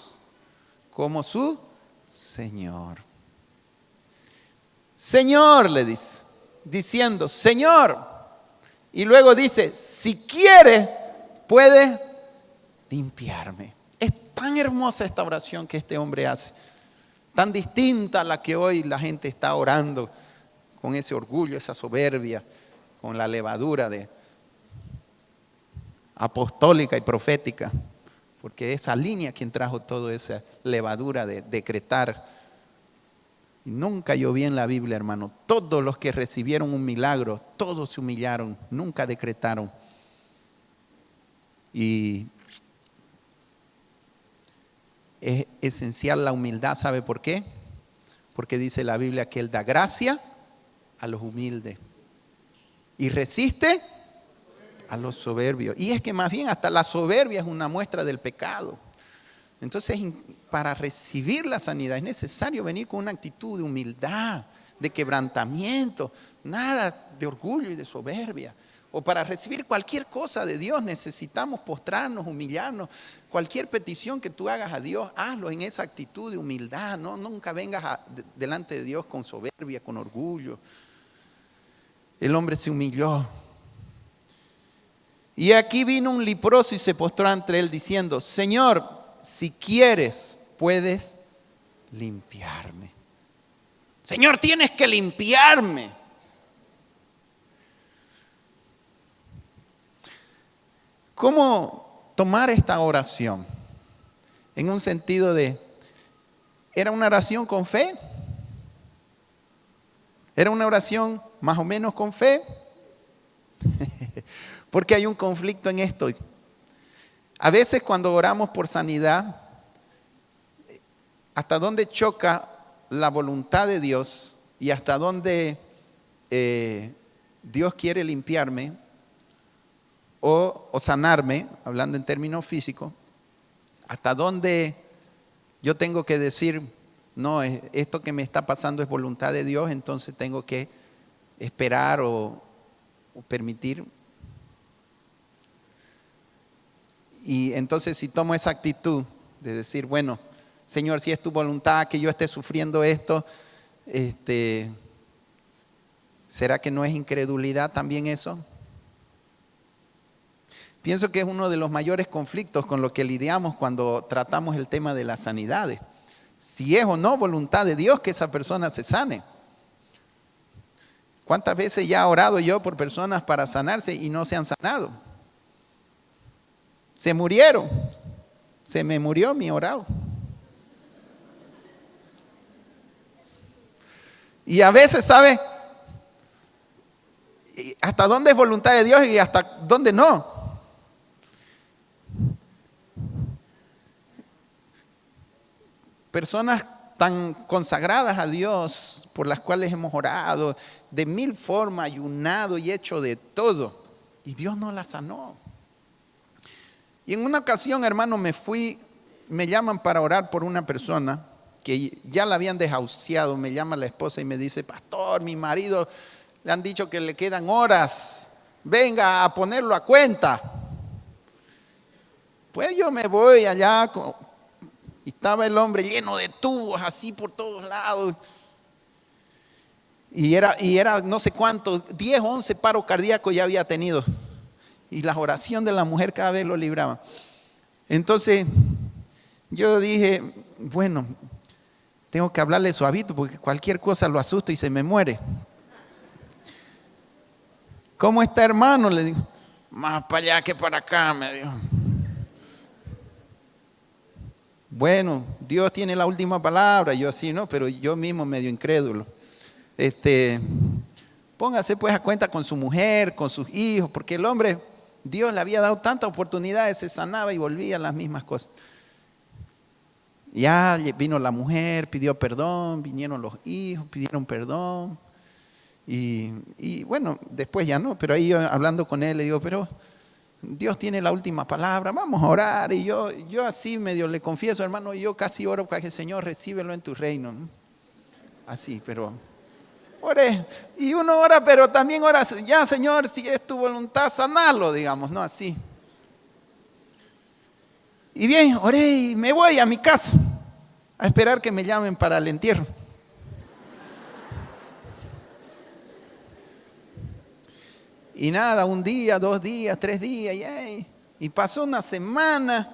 como su Señor. Señor, le dice, diciendo, Señor. Y luego dice, si quieres, puedes limpiarme. Es tan hermosa esta oración que este hombre hace. Tan distinta a la que hoy la gente está orando con ese orgullo, esa soberbia, con la levadura de apostólica y profética. Porque esa línea quien trajo toda esa levadura de decretar. Y nunca yo vi en la Biblia, hermano, todos los que recibieron un milagro, todos se humillaron, nunca decretaron. Y es esencial la humildad, ¿sabe por qué? Porque dice la Biblia que Él da gracia a los humildes y resiste a los soberbios. Y es que más bien hasta la soberbia es una muestra del pecado. Entonces, para recibir la sanidad es necesario venir con una actitud de humildad, de quebrantamiento, nada de orgullo y de soberbia. O para recibir cualquier cosa de Dios necesitamos postrarnos, humillarnos. Cualquier petición que tú hagas a Dios, hazlo en esa actitud de humildad. No, nunca vengas delante de Dios con soberbia, con orgullo. El hombre se humilló. Y aquí vino un leproso y se postró ante él diciendo, Señor, si quieres, puedes limpiarme. Señor, tienes que limpiarme. ¿Cómo tomar esta oración? En un sentido de, ¿era una oración con fe? ¿Era una oración más o menos con fe? Porque hay un conflicto en esto. A veces cuando oramos por sanidad, hasta dónde choca la voluntad de Dios y hasta dónde Dios quiere limpiarme o sanarme, hablando en términos físicos, hasta dónde yo tengo que decir, no, esto que me está pasando es voluntad de Dios, entonces tengo que esperar o permitir. Y entonces si tomo esa actitud de decir, bueno, Señor, si es tu voluntad que yo esté sufriendo esto, ¿será que no es incredulidad también eso? Pienso que es uno de los mayores conflictos con los que lidiamos cuando tratamos el tema de las sanidades. Si es o no voluntad de Dios que esa persona se sane. ¿Cuántas veces ya he orado yo por personas para sanarse y no se han sanado? Se murieron. Se me murió mi orado. Y a veces, ¿sabe? ¿Hasta dónde es voluntad de Dios y hasta dónde no? Personas tan consagradas a Dios, por las cuales hemos orado, de mil formas, ayunado y hecho de todo. Y Dios no la sanó. Y en una ocasión, hermano, me llaman para orar por una persona que ya la habían desahuciado. Me llama la esposa y me dice, pastor, mi marido le han dicho que le quedan horas. Venga a ponerlo a cuenta. Pues yo me voy allá. Y estaba el hombre lleno de tubos así por todos lados. Y era no sé cuántos, 10 o 11 paros cardíacos ya había tenido. Y la oración de la mujer cada vez lo libraba. Entonces yo dije, bueno, tengo que hablarle suavito porque cualquier cosa lo asusta y se me muere. ¿Cómo está, hermano? Le digo, Más para allá que para acá, me dijo. Bueno, Dios tiene la última palabra. Yo así, ¿no? Pero yo mismo medio incrédulo. Póngase pues a cuenta con su mujer, con sus hijos, porque el hombre, Dios le había dado tantas oportunidades, se sanaba y volvía a las mismas cosas. Ya vino la mujer, pidió perdón, vinieron los hijos, pidieron perdón. Y bueno, después ya no, pero ahí yo hablando con él le digo, pero Dios tiene la última palabra, vamos a orar. Y yo así medio le confieso, hermano, yo casi oro para que el Señor recíbelo en tu reino, ¿no? Así, pero oré. Y uno ora, pero también ora, ya Señor, si es tu voluntad, sanalo, digamos, ¿no? Así. Y bien, oré y me voy a mi casa a esperar que me llamen para el entierro. Y nada, un día, 2 días, 3 días, y pasó una semana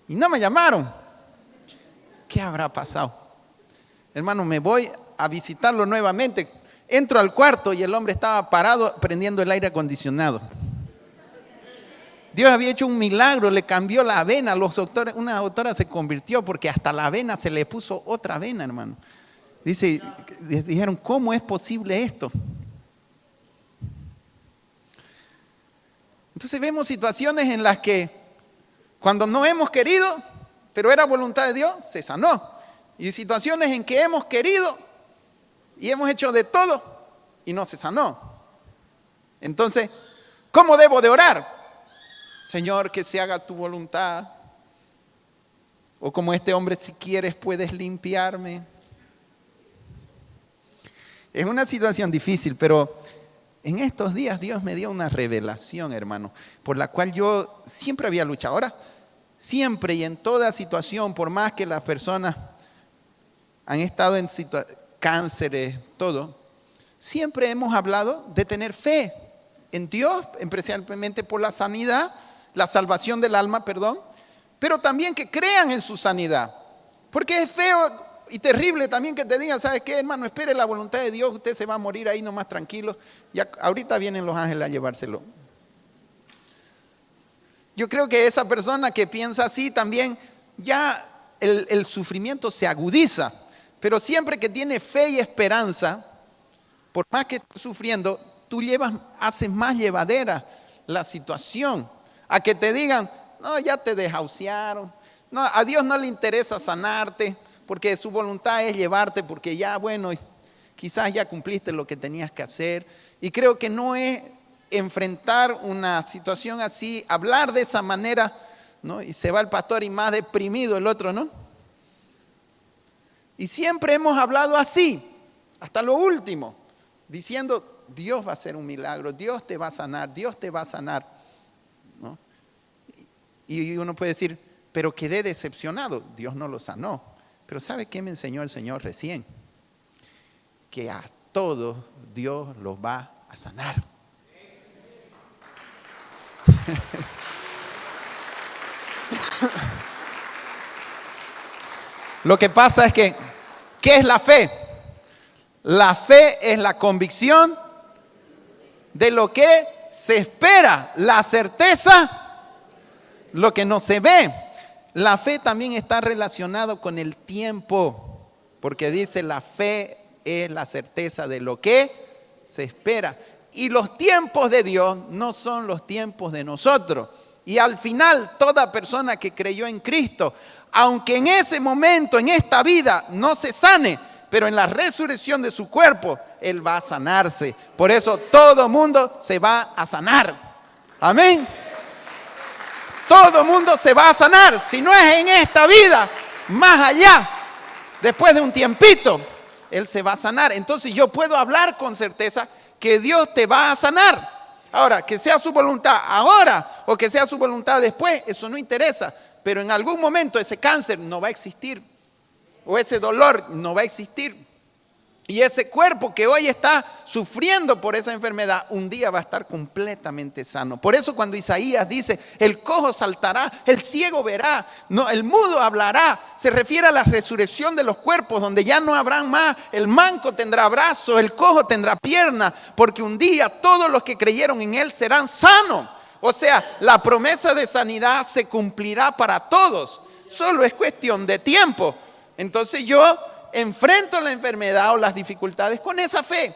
y no me llamaron. ¿Qué habrá pasado? Hermano, me voy a visitarlo nuevamente. Entro al cuarto y el hombre estaba parado prendiendo el aire acondicionado. Dios había hecho un milagro, le cambió la vena. Una doctora se convirtió porque hasta la vena se le puso otra vena, hermano. Dijeron, ¿cómo es posible esto? Entonces vemos situaciones en las que cuando no hemos querido, pero era voluntad de Dios, se sanó. Y situaciones en que hemos querido y hemos hecho de todo y no se sanó. Entonces, ¿cómo debo de orar? Señor, que se haga tu voluntad. O como este hombre, si quieres puedes limpiarme. Es una situación difícil, pero en estos días Dios me dio una revelación, hermano, por la cual yo siempre había luchado. Ahora, siempre y en toda situación, por más que las personas han estado en cánceres, todo, siempre hemos hablado de tener fe en Dios, especialmente por la sanidad, la salvación del alma, perdón, pero también que crean en su sanidad. Porque es feo y terrible también que te digan, ¿sabes qué, hermano? Espere la voluntad de Dios, usted se va a morir ahí nomás tranquilo. Ya, ahorita vienen los ángeles a llevárselo. Yo creo que esa persona que piensa así también, ya el sufrimiento se agudiza. Pero siempre que tiene fe y esperanza, por más que estés sufriendo, tú haces más llevadera la situación. A que te digan, no, ya te desahuciaron. No, a Dios no le interesa sanarte, porque su voluntad es llevarte, porque ya, bueno, quizás ya cumpliste lo que tenías que hacer. Y creo que no es enfrentar una situación así, hablar de esa manera, ¿no? Y se va el pastor y más deprimido el otro, ¿no? Y siempre hemos hablado así, hasta lo último, diciendo, Dios va a hacer un milagro, Dios te va a sanar, Dios te va a sanar, ¿no? Y uno puede decir, pero quedé decepcionado, Dios no lo sanó. Pero ¿sabe qué me enseñó el Señor recién? Que a todos Dios los va a sanar. Lo que pasa es que, ¿qué es la fe? La fe es la convicción de lo que se espera, la certeza, lo que no se ve. La fe también está relacionado con el tiempo, porque dice la fe es la certeza de lo que se espera. Y los tiempos de Dios no son los tiempos de nosotros. Y al final, toda persona que creyó en Cristo, aunque en ese momento, en esta vida, no se sane, pero en la resurrección de su cuerpo, Él va a sanarse. Por eso todo mundo se va a sanar. Amén. Todo mundo se va a sanar. Si no es en esta vida, más allá, después de un tiempito, Él se va a sanar. Entonces yo puedo hablar con certeza que Dios te va a sanar. Ahora, que sea su voluntad ahora o que sea su voluntad después, eso no interesa. Pero en algún momento ese cáncer no va a existir. O ese dolor no va a existir. Y ese cuerpo que hoy está sufriendo por esa enfermedad, un día va a estar completamente sano. Por eso cuando Isaías dice, el cojo saltará, el ciego verá, no, el mudo hablará, se refiere a la resurrección de los cuerpos, donde ya no habrán más, el manco tendrá brazos, el cojo tendrá piernas, porque un día todos los que creyeron en Él serán sanos. O sea, la promesa de sanidad se cumplirá para todos. Solo es cuestión de tiempo. Entonces yo enfrento la enfermedad o las dificultades con esa fe.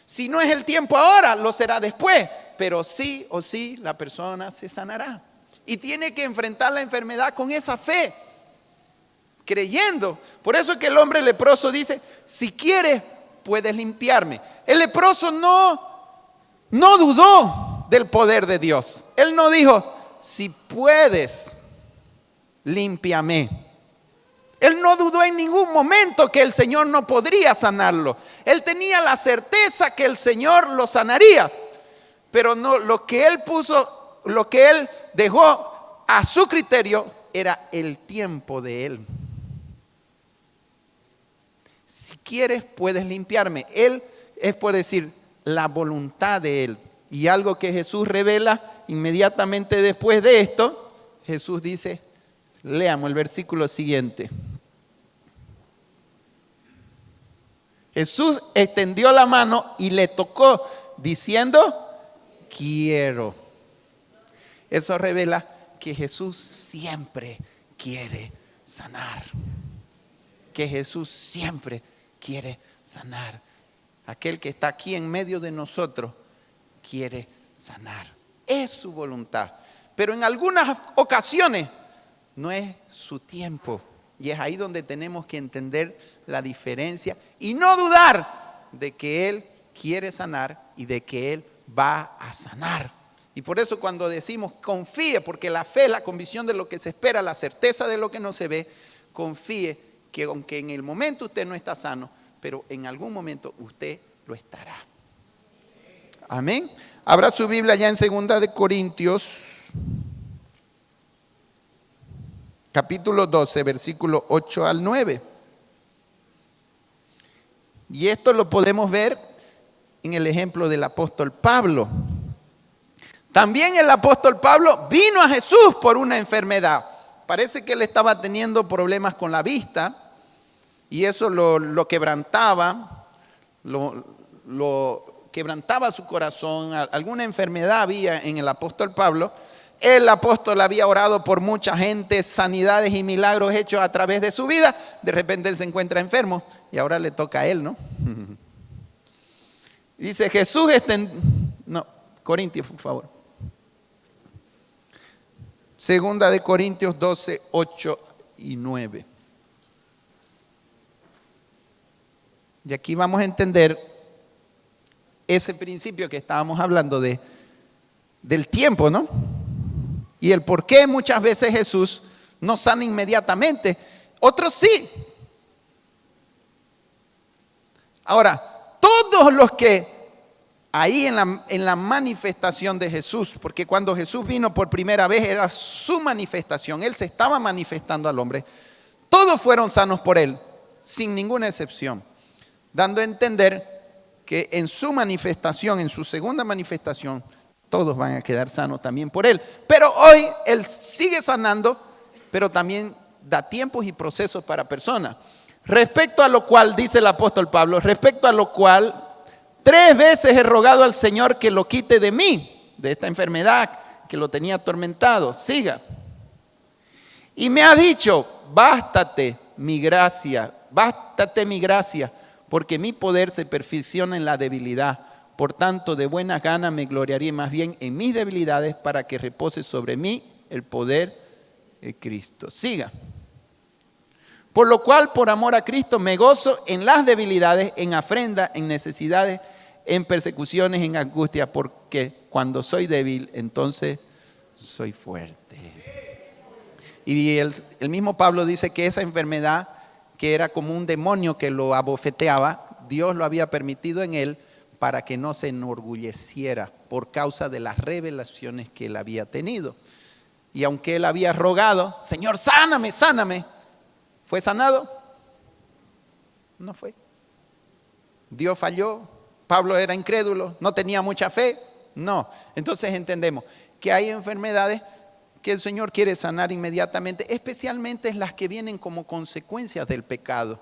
Si no es el tiempo ahora, lo será después. Pero sí o sí la persona se sanará. Y tiene que enfrentar la enfermedad con esa fe, creyendo. Por eso es que el hombre leproso dice, si quieres, puedes limpiarme. El leproso no dudó del poder de Dios. Él no dijo, si puedes, límpiame. Él no dudó en ningún momento que el Señor no podría sanarlo. Él tenía la certeza que el Señor lo sanaría. Pero no, lo que él dejó a su criterio era el tiempo de él. Si quieres, puedes limpiarme. Él es por decir la voluntad de él. Y algo que Jesús revela inmediatamente después de esto, Jesús dice, leamos el versículo siguiente. Jesús extendió la mano y le tocó, diciendo, quiero. Eso revela que Jesús siempre quiere sanar. Que Jesús siempre quiere sanar. Aquel que está aquí en medio de nosotros quiere sanar. Es su voluntad. Pero en algunas ocasiones no es su tiempo. Y es ahí donde tenemos que entender la diferencia y no dudar de que Él quiere sanar y de que Él va a sanar. Y por eso cuando decimos confíe, porque la fe es la convicción de lo que se espera, la certeza de lo que no se ve, confíe que aunque en el momento usted no está sano, pero en algún momento usted lo estará. Amén. Abra su Biblia ya en 2 de Corintios, capítulo 12, versículo 8 al 9. Y esto lo podemos ver en el ejemplo del apóstol Pablo. También el apóstol Pablo vino a Jesús por una enfermedad. Parece que él estaba teniendo problemas con la vista y eso lo quebrantaba, lo quebrantaba su corazón. Alguna enfermedad había en el apóstol Pablo. El apóstol había orado por mucha gente, sanidades y milagros hechos a través de su vida. De repente él se encuentra enfermo y ahora le toca a él, ¿no? Dice Jesús Corintios, por favor. 2 de Corintios 12, 8 y 9. Y aquí vamos a entender ese principio que estábamos hablando del tiempo, ¿no? Y el por qué muchas veces Jesús no sana inmediatamente, otros sí. Ahora, todos los que ahí en la manifestación de Jesús, porque cuando Jesús vino por primera vez era su manifestación, Él se estaba manifestando al hombre, todos fueron sanos por Él, sin ninguna excepción, dando a entender que en su manifestación, en su segunda manifestación, todos van a quedar sanos también por Él. Pero hoy Él sigue sanando, pero también da tiempos y procesos para personas. Respecto a lo cual, dice el apóstol Pablo, respecto a lo cual 3 veces he rogado al Señor que lo quite de mí, de esta enfermedad que lo tenía atormentado. Siga. Y me ha dicho, bástate mi gracia, porque mi poder se perfecciona en la debilidad. Por tanto, de buena gana me gloriaré más bien en mis debilidades para que repose sobre mí el poder de Cristo. Siga. Por lo cual, por amor a Cristo, me gozo en las debilidades, en afrenta, en necesidades, en persecuciones, en angustia, porque cuando soy débil, entonces soy fuerte. Y el mismo Pablo dice que esa enfermedad, que era como un demonio que lo abofeteaba, Dios lo había permitido en él para que no se enorgulleciera por causa de las revelaciones que él había tenido. Y aunque él había rogado, Señor, sáname, sáname, ¿fue sanado? No fue. Dios falló. Pablo era incrédulo, no tenía mucha fe. No. Entonces entendemos que hay enfermedades que el Señor quiere sanar inmediatamente, especialmente las que vienen como consecuencias del pecado,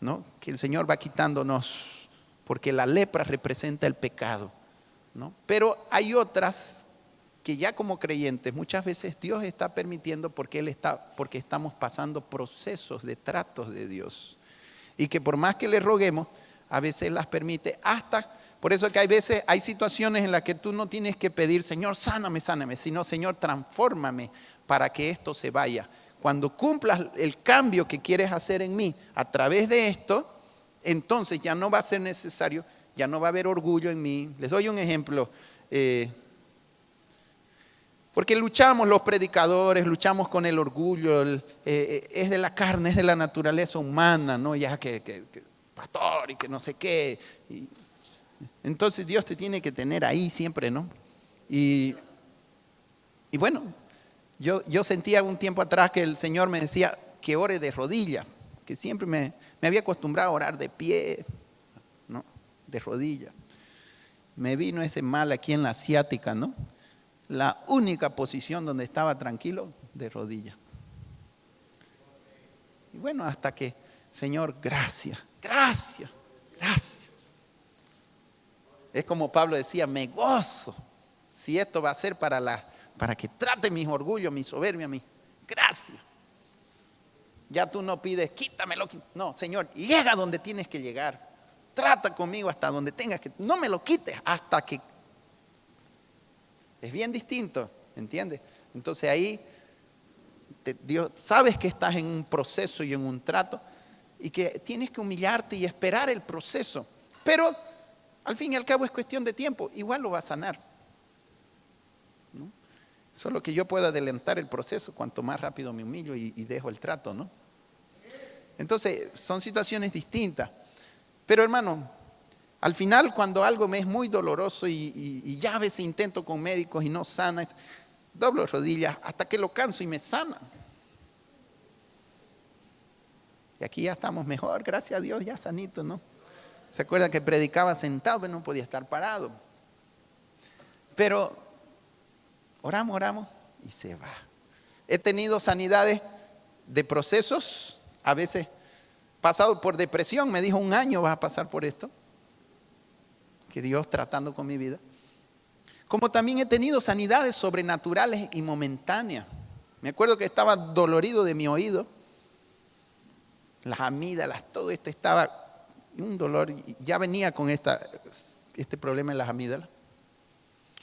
¿no? Que el Señor va quitándonos, porque la lepra representa el pecado, ¿no? Pero hay otras que ya como creyentes muchas veces Dios está permitiendo porque estamos pasando procesos de tratos de Dios. Y que por más que le roguemos, a veces las permite por eso que hay situaciones en las que tú no tienes que pedir, Señor, sáname, sino, Señor, transfórmame para que esto se vaya. Cuando cumplas el cambio que quieres hacer en mí a través de esto, entonces ya no va a ser necesario, ya no va a haber orgullo en mí. Les doy un ejemplo. Porque luchamos los predicadores, luchamos con el orgullo, es de la carne, es de la naturaleza humana, ¿no? Ya que pastor y que no sé qué. Entonces Dios te tiene que tener ahí siempre, ¿no? Y bueno, yo sentía un tiempo atrás que el Señor me decía que ore de rodillas, que siempre me había acostumbrado a orar de pie, ¿no? De rodillas. Me vino ese mal aquí en la ciática, ¿no? La única posición donde estaba tranquilo, de rodillas. Y bueno, hasta que, Señor, gracias. Es como Pablo decía, me gozo. Si esto va a ser para que trate mis orgullos, mi soberbia, gracias. Ya tú no pides, quítamelo. No, Señor, llega donde tienes que llegar. Trata conmigo hasta donde tengas que. No me lo quites hasta que. Es bien distinto, ¿entiendes? Entonces ahí Dios, sabes que estás en un proceso y en un trato y que tienes que humillarte y esperar el proceso. Pero al fin y al cabo es cuestión de tiempo, igual lo va a sanar, ¿no? Solo que yo puedo adelantar el proceso cuanto más rápido me humillo y dejo el trato, ¿no? Entonces son situaciones distintas. Pero hermano, al final cuando algo me es muy doloroso y ya a veces intento con médicos y no sana, doblo rodillas hasta que lo canso y me sana. Y aquí ya estamos mejor, gracias a Dios, ya sanito, ¿no? ¿Se acuerdan que predicaba sentado, pero no podía estar parado? Pero oramos y se va. He tenido sanidades de procesos, a veces pasado por depresión, me dijo 1 año vas a pasar por esto, que Dios tratando con mi vida. Como también he tenido sanidades sobrenaturales y momentáneas. Me acuerdo que estaba dolorido de mi oído, las amígdalas, todo esto estaba un dolor, ya venía con este problema en las amígdalas.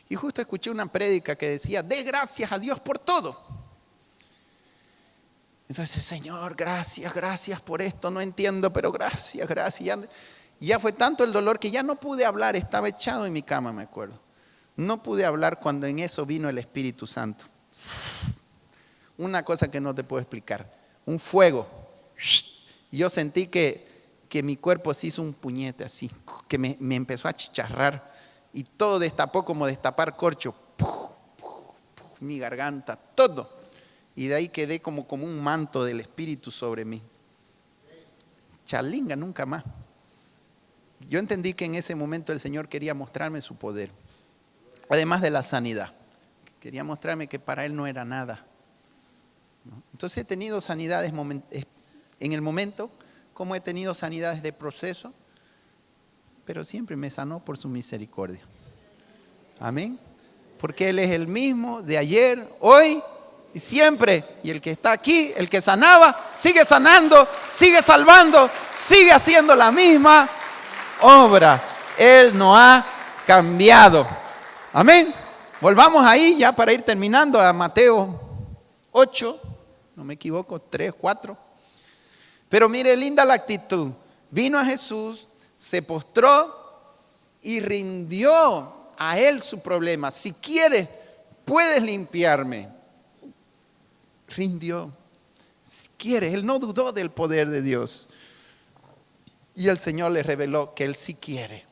Y justo escuché una prédica que decía, dé gracias a Dios por todo. Entonces, Señor, gracias por esto, no entiendo, pero gracias. Ya fue tanto el dolor que ya no pude hablar, estaba echado en mi cama, me acuerdo. No pude hablar cuando en eso vino el Espíritu Santo. Una cosa que no te puedo explicar, un fuego. Yo sentí que mi cuerpo se hizo un puñete así, que me empezó a chicharrar y todo destapó como destapar corcho. Mi garganta, todo. Y de ahí quedé como un manto del Espíritu sobre mí. Chalinga, nunca más. Yo entendí que en ese momento el Señor quería mostrarme su poder. Además de la sanidad. Quería mostrarme que para Él no era nada. Entonces he tenido sanidades en el momento, como he tenido sanidades de proceso, pero siempre me sanó por su misericordia. Amén. Porque Él es el mismo de ayer, hoy y siempre. Y el que está aquí, el que sanaba, sigue sanando, sigue salvando, sigue haciendo la misma obra. Él no ha cambiado. Amén. Volvamos ahí ya para ir terminando a Mateo 8, no me equivoco, 3, 4. Pero mire, linda la actitud. Vino a Jesús, se postró y rindió a Él su problema. Si quieres, puedes limpiarme. Rindió. Si quieres, Él no dudó del poder de Dios. Y el Señor le reveló que Él sí quiere.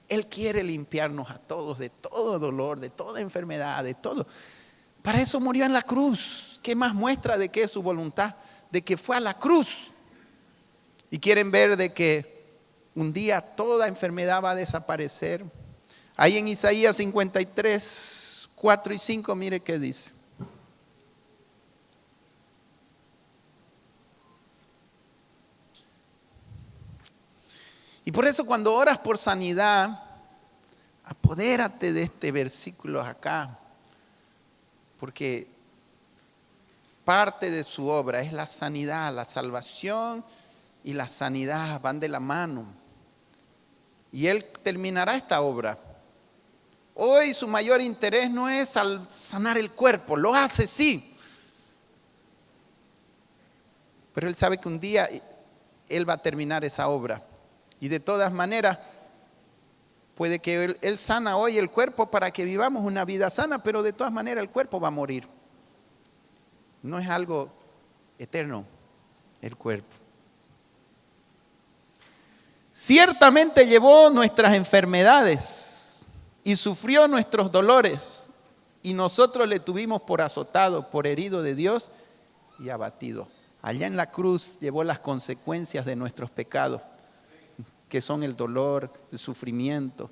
Él quiere limpiarnos a todos de todo dolor, de toda enfermedad, de todo. Para eso murió en la cruz. ¿Qué más muestra de que es su voluntad? De que fue a la cruz. Y quieren ver de que un día toda enfermedad va a desaparecer. Ahí en Isaías 53, 4 y 5, mire qué dice. Y por eso cuando oras por sanidad, apodérate de este versículo acá. porque parte de su obra es la sanidad, la salvación y la sanidad van de la mano. Y Él terminará esta obra. Hoy su mayor interés no es sanar el cuerpo, lo hace sí. Pero Él sabe que un día Él va a terminar esa obra. Y de todas maneras, puede que Él sana hoy el cuerpo para que vivamos una vida sana, pero de todas maneras el cuerpo va a morir. No es algo eterno el cuerpo. Ciertamente llevó nuestras enfermedades y sufrió nuestros dolores, y nosotros le tuvimos por azotado, por herido de Dios y abatido. Allá en la cruz llevó las consecuencias de nuestros pecados, que son el dolor, el sufrimiento.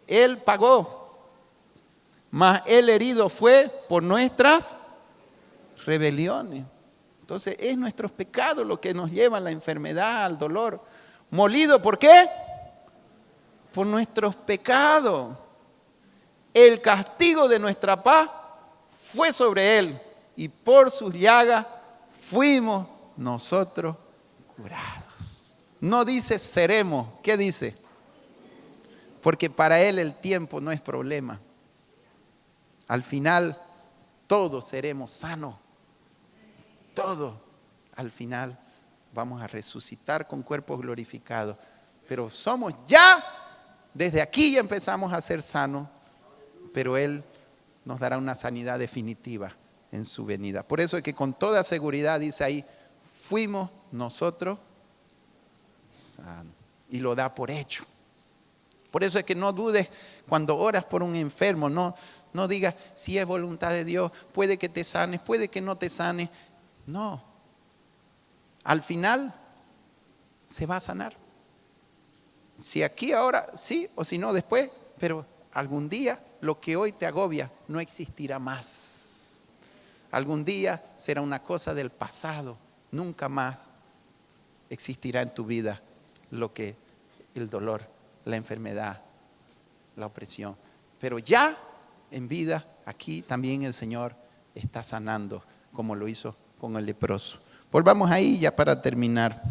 Él pagó, mas el herido fue por nuestras rebeliones. Entonces es nuestros pecados lo que nos llevan a la enfermedad, al dolor. Molido, ¿por qué? Por nuestros pecados. El castigo de nuestra paz fue sobre Él, y por sus llagas fuimos nosotros curados. No dice seremos, ¿qué dice? Porque para Él el tiempo no es problema. Al final todos seremos sanos. Todos al final vamos a resucitar con cuerpos glorificados. Pero somos ya, desde aquí ya empezamos a ser sanos, pero Él nos dará una sanidad definitiva en su venida. Por eso es que con toda seguridad dice ahí, fuimos nosotros sanos. Y lo da por hecho. Por eso es que no dudes cuando oras por un enfermo, no digas si es voluntad de Dios, puede que te sanes, puede que no te sanes. No. Al final se va a sanar. Si aquí ahora sí o si no después, pero algún día lo que hoy te agobia no existirá más. Algún día será una cosa del pasado. Nunca más existirá en tu vida lo que el dolor, la enfermedad, la opresión. Pero ya en vida, aquí también el Señor está sanando, como lo hizo con el leproso. Volvamos ahí ya para terminar.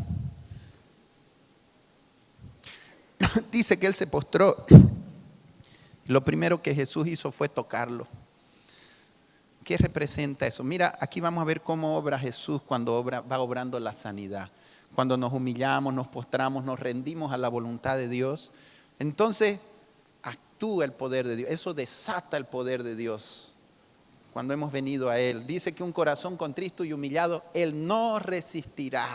Dice que Él se postró. Lo primero que Jesús hizo fue tocarlo. ¿Qué representa eso? Mira, aquí vamos a ver cómo obra Jesús cuando va obrando la sanidad. Cuando nos humillamos, nos postramos, nos rendimos a la voluntad de Dios. Entonces actúa el poder de Dios. Eso desata el poder de Dios. Cuando hemos venido a Él. Dice que un corazón contristo y humillado, Él no resistirá.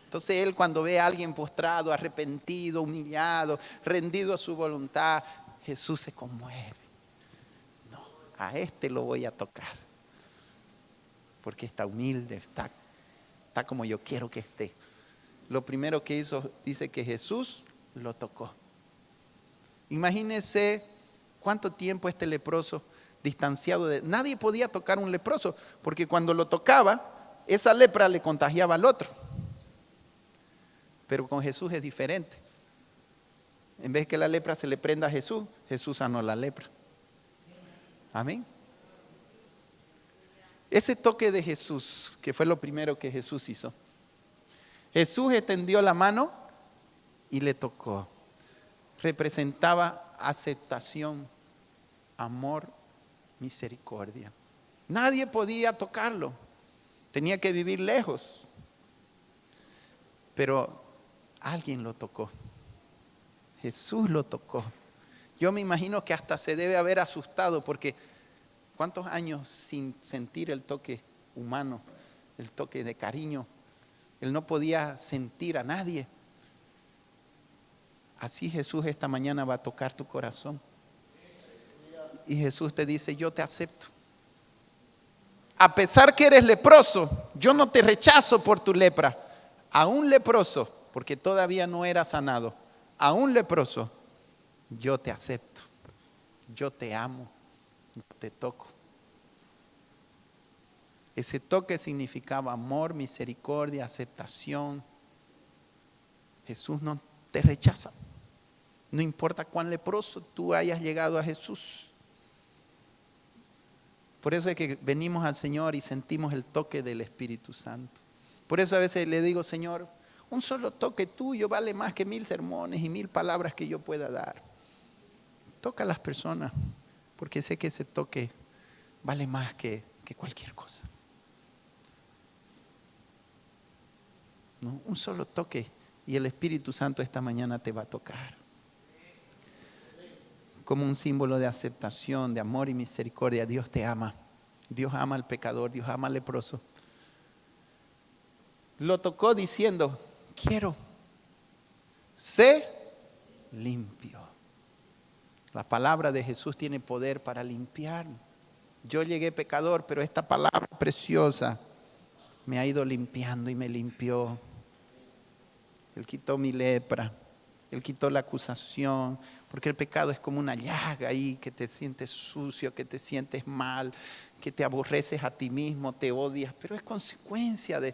Entonces Él cuando ve a alguien postrado, arrepentido, humillado, rendido a su voluntad, Jesús se conmueve. No, a este lo voy a tocar. Porque está humilde, está como yo quiero que esté. Lo primero que hizo, dice que Jesús lo tocó. Imagínense cuánto tiempo este leproso distanciado de... Nadie podía tocar un leproso, porque cuando lo tocaba, esa lepra le contagiaba al otro. Pero con Jesús es diferente. En vez que la lepra se le prenda a Jesús, Jesús sanó la lepra. Amén. Ese toque de Jesús, que fue lo primero que Jesús hizo. Jesús extendió la mano y le tocó. Representaba aceptación, amor, misericordia. Nadie podía tocarlo. Tenía que vivir lejos. Pero alguien lo tocó. Jesús lo tocó. Yo me imagino que hasta se debe haber asustado porque ¿cuántos años sin sentir el toque humano, el toque de cariño? Él no podía sentir a nadie. Así Jesús esta mañana va a tocar tu corazón. Y Jesús te dice, yo te acepto. A pesar que eres leproso, yo no te rechazo por tu lepra. A un leproso, porque todavía no era sanado, a un leproso, yo te acepto. Yo te amo, te toco. Ese toque significaba amor, misericordia, aceptación. Jesús no te rechaza. No importa cuán leproso tú hayas llegado a Jesús. Por eso es que venimos al Señor y sentimos el toque del Espíritu Santo. Por eso a veces le digo, Señor, un solo toque tuyo vale más que 1000 sermones y 1000 palabras que yo pueda dar. Toca a las personas, porque sé que ese toque vale más que cualquier cosa. ¿No? Un solo toque y el Espíritu Santo esta mañana te va a tocar. Como un símbolo de aceptación, de amor y misericordia. Dios te ama. Dios ama al pecador, Dios ama al leproso. Lo tocó diciendo, quiero, sé limpio. La palabra de Jesús tiene poder para limpiar. Yo llegué pecador, pero esta palabra preciosa me ha ido limpiando y me limpió. Él quitó mi lepra. Él quitó la acusación, porque el pecado es como una llaga ahí, que te sientes sucio, que te sientes mal, que te aborreces a ti mismo, te odias, pero es consecuencia de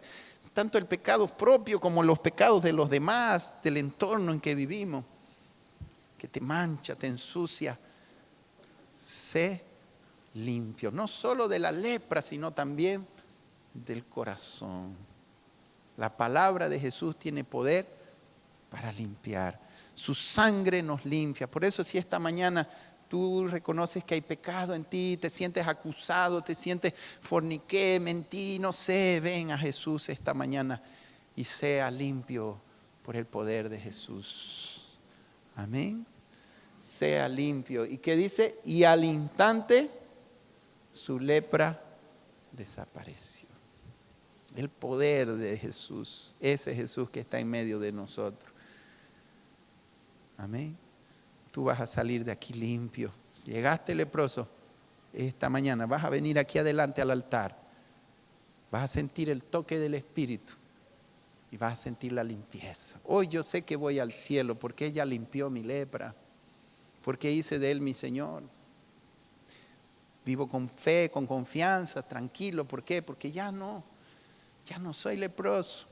tanto el pecado propio como los pecados de los demás, del entorno en que vivimos, que te mancha, te ensucia. Sé limpio, no solo de la lepra, sino también del corazón. La palabra de Jesús tiene poder para limpiar. Su sangre nos limpia. Por eso si esta mañana tú reconoces que hay pecado en ti, te sientes acusado, te sientes forniqué, mentí, no sé, ven a Jesús esta mañana y sea limpio por el poder de Jesús. Amén. Sea limpio. ¿Y qué dice? Y al instante su lepra desapareció. El poder de Jesús, ese Jesús que está en medio de nosotros. Amén. Tú vas a salir de aquí limpio. Si llegaste leproso esta mañana, vas a venir aquí adelante al altar. Vas a sentir el toque del Espíritu y vas a sentir la limpieza. Hoy yo sé que voy al cielo porque ella limpió mi lepra, porque hice de él mi Señor. Vivo con fe, con confianza, tranquilo. ¿Por qué? Porque ya no soy leproso.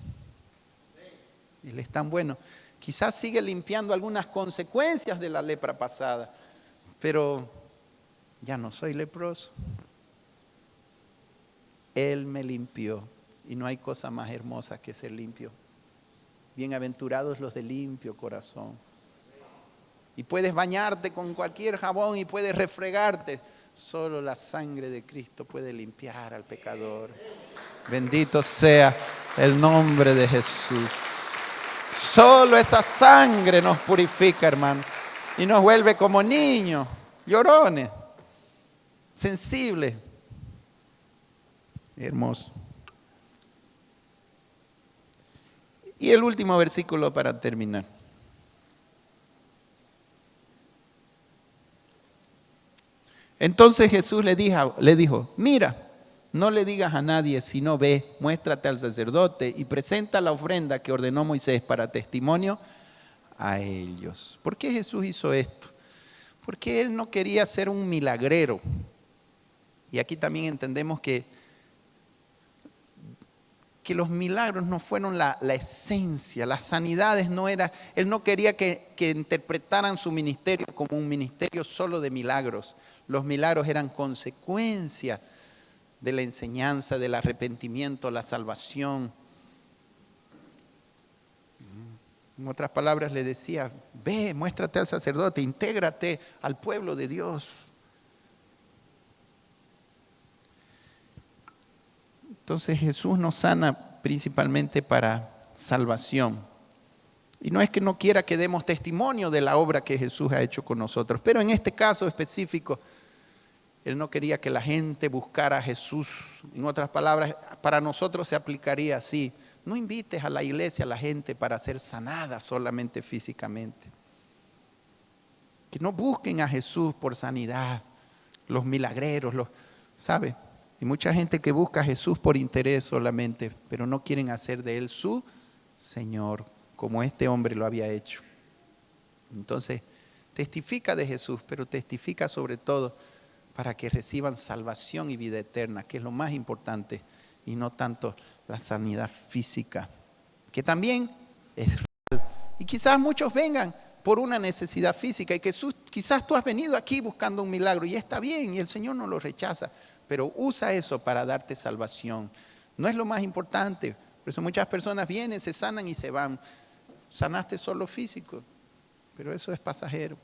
Él es tan bueno. Quizás sigue limpiando algunas consecuencias de la lepra pasada, pero ya no soy leproso. Él me limpió y no hay cosa más hermosa que ser limpio. Bienaventurados los de limpio corazón. Y puedes bañarte con cualquier jabón y puedes refregarte. Solo la sangre de Cristo puede limpiar al pecador. Bendito sea el nombre de Jesús. Solo esa sangre nos purifica, hermano, y nos vuelve como niños, llorones, sensibles. Hermoso. Y el último versículo para terminar. Entonces Jesús le dijo, mira, no le digas a nadie, sino ve, muéstrate al sacerdote y presenta la ofrenda que ordenó Moisés para testimonio a ellos. ¿Por qué Jesús hizo esto? Porque Él no quería ser un milagrero. Y aquí también entendemos que los milagros no fueron la esencia, las sanidades no era. Él no quería que interpretaran su ministerio como un ministerio solo de milagros. Los milagros eran consecuencia de la enseñanza, del arrepentimiento, la salvación. En otras palabras le decía, ve, muéstrate al sacerdote, intégrate al pueblo de Dios. Entonces Jesús nos sana principalmente para salvación. Y no es que no quiera que demos testimonio de la obra que Jesús ha hecho con nosotros, pero en este caso específico, Él no quería que la gente buscara a Jesús. En otras palabras, para nosotros se aplicaría así. No invites a la iglesia a la gente para ser sanada solamente físicamente. Que no busquen a Jesús por sanidad, los milagreros, ¿sabe? Y mucha gente que busca a Jesús por interés solamente, pero no quieren hacer de Él su Señor, como este hombre lo había hecho. Entonces, testifica de Jesús, pero testifica sobre todo para que reciban salvación y vida eterna, que es lo más importante, y no tanto la sanidad física, que también es real. Y quizás muchos vengan por una necesidad física, y que quizás tú has venido aquí buscando un milagro, y está bien, y el Señor no lo rechaza, pero usa eso para darte salvación. No es lo más importante. Por eso muchas personas vienen, se sanan y se van. Sanaste solo físico, pero eso es pasajero.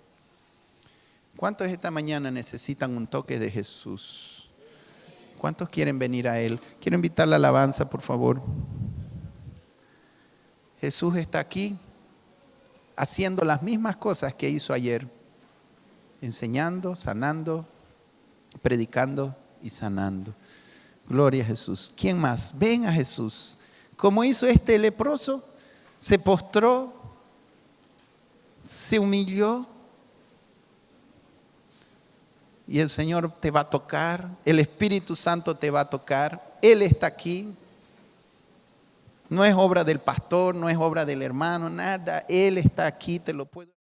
¿Cuántos esta mañana necesitan un toque de Jesús? ¿Cuántos quieren venir a Él? Quiero invitar la alabanza, por favor. Jesús está aquí haciendo las mismas cosas que hizo ayer. Enseñando, sanando, predicando y sanando. Gloria a Jesús. ¿Quién más? Ven a Jesús. Como hizo este leproso, se postró, se humilló. Y el Señor te va a tocar, el Espíritu Santo te va a tocar. Él está aquí. No es obra del pastor, no es obra del hermano, nada. Él está aquí, te lo puedo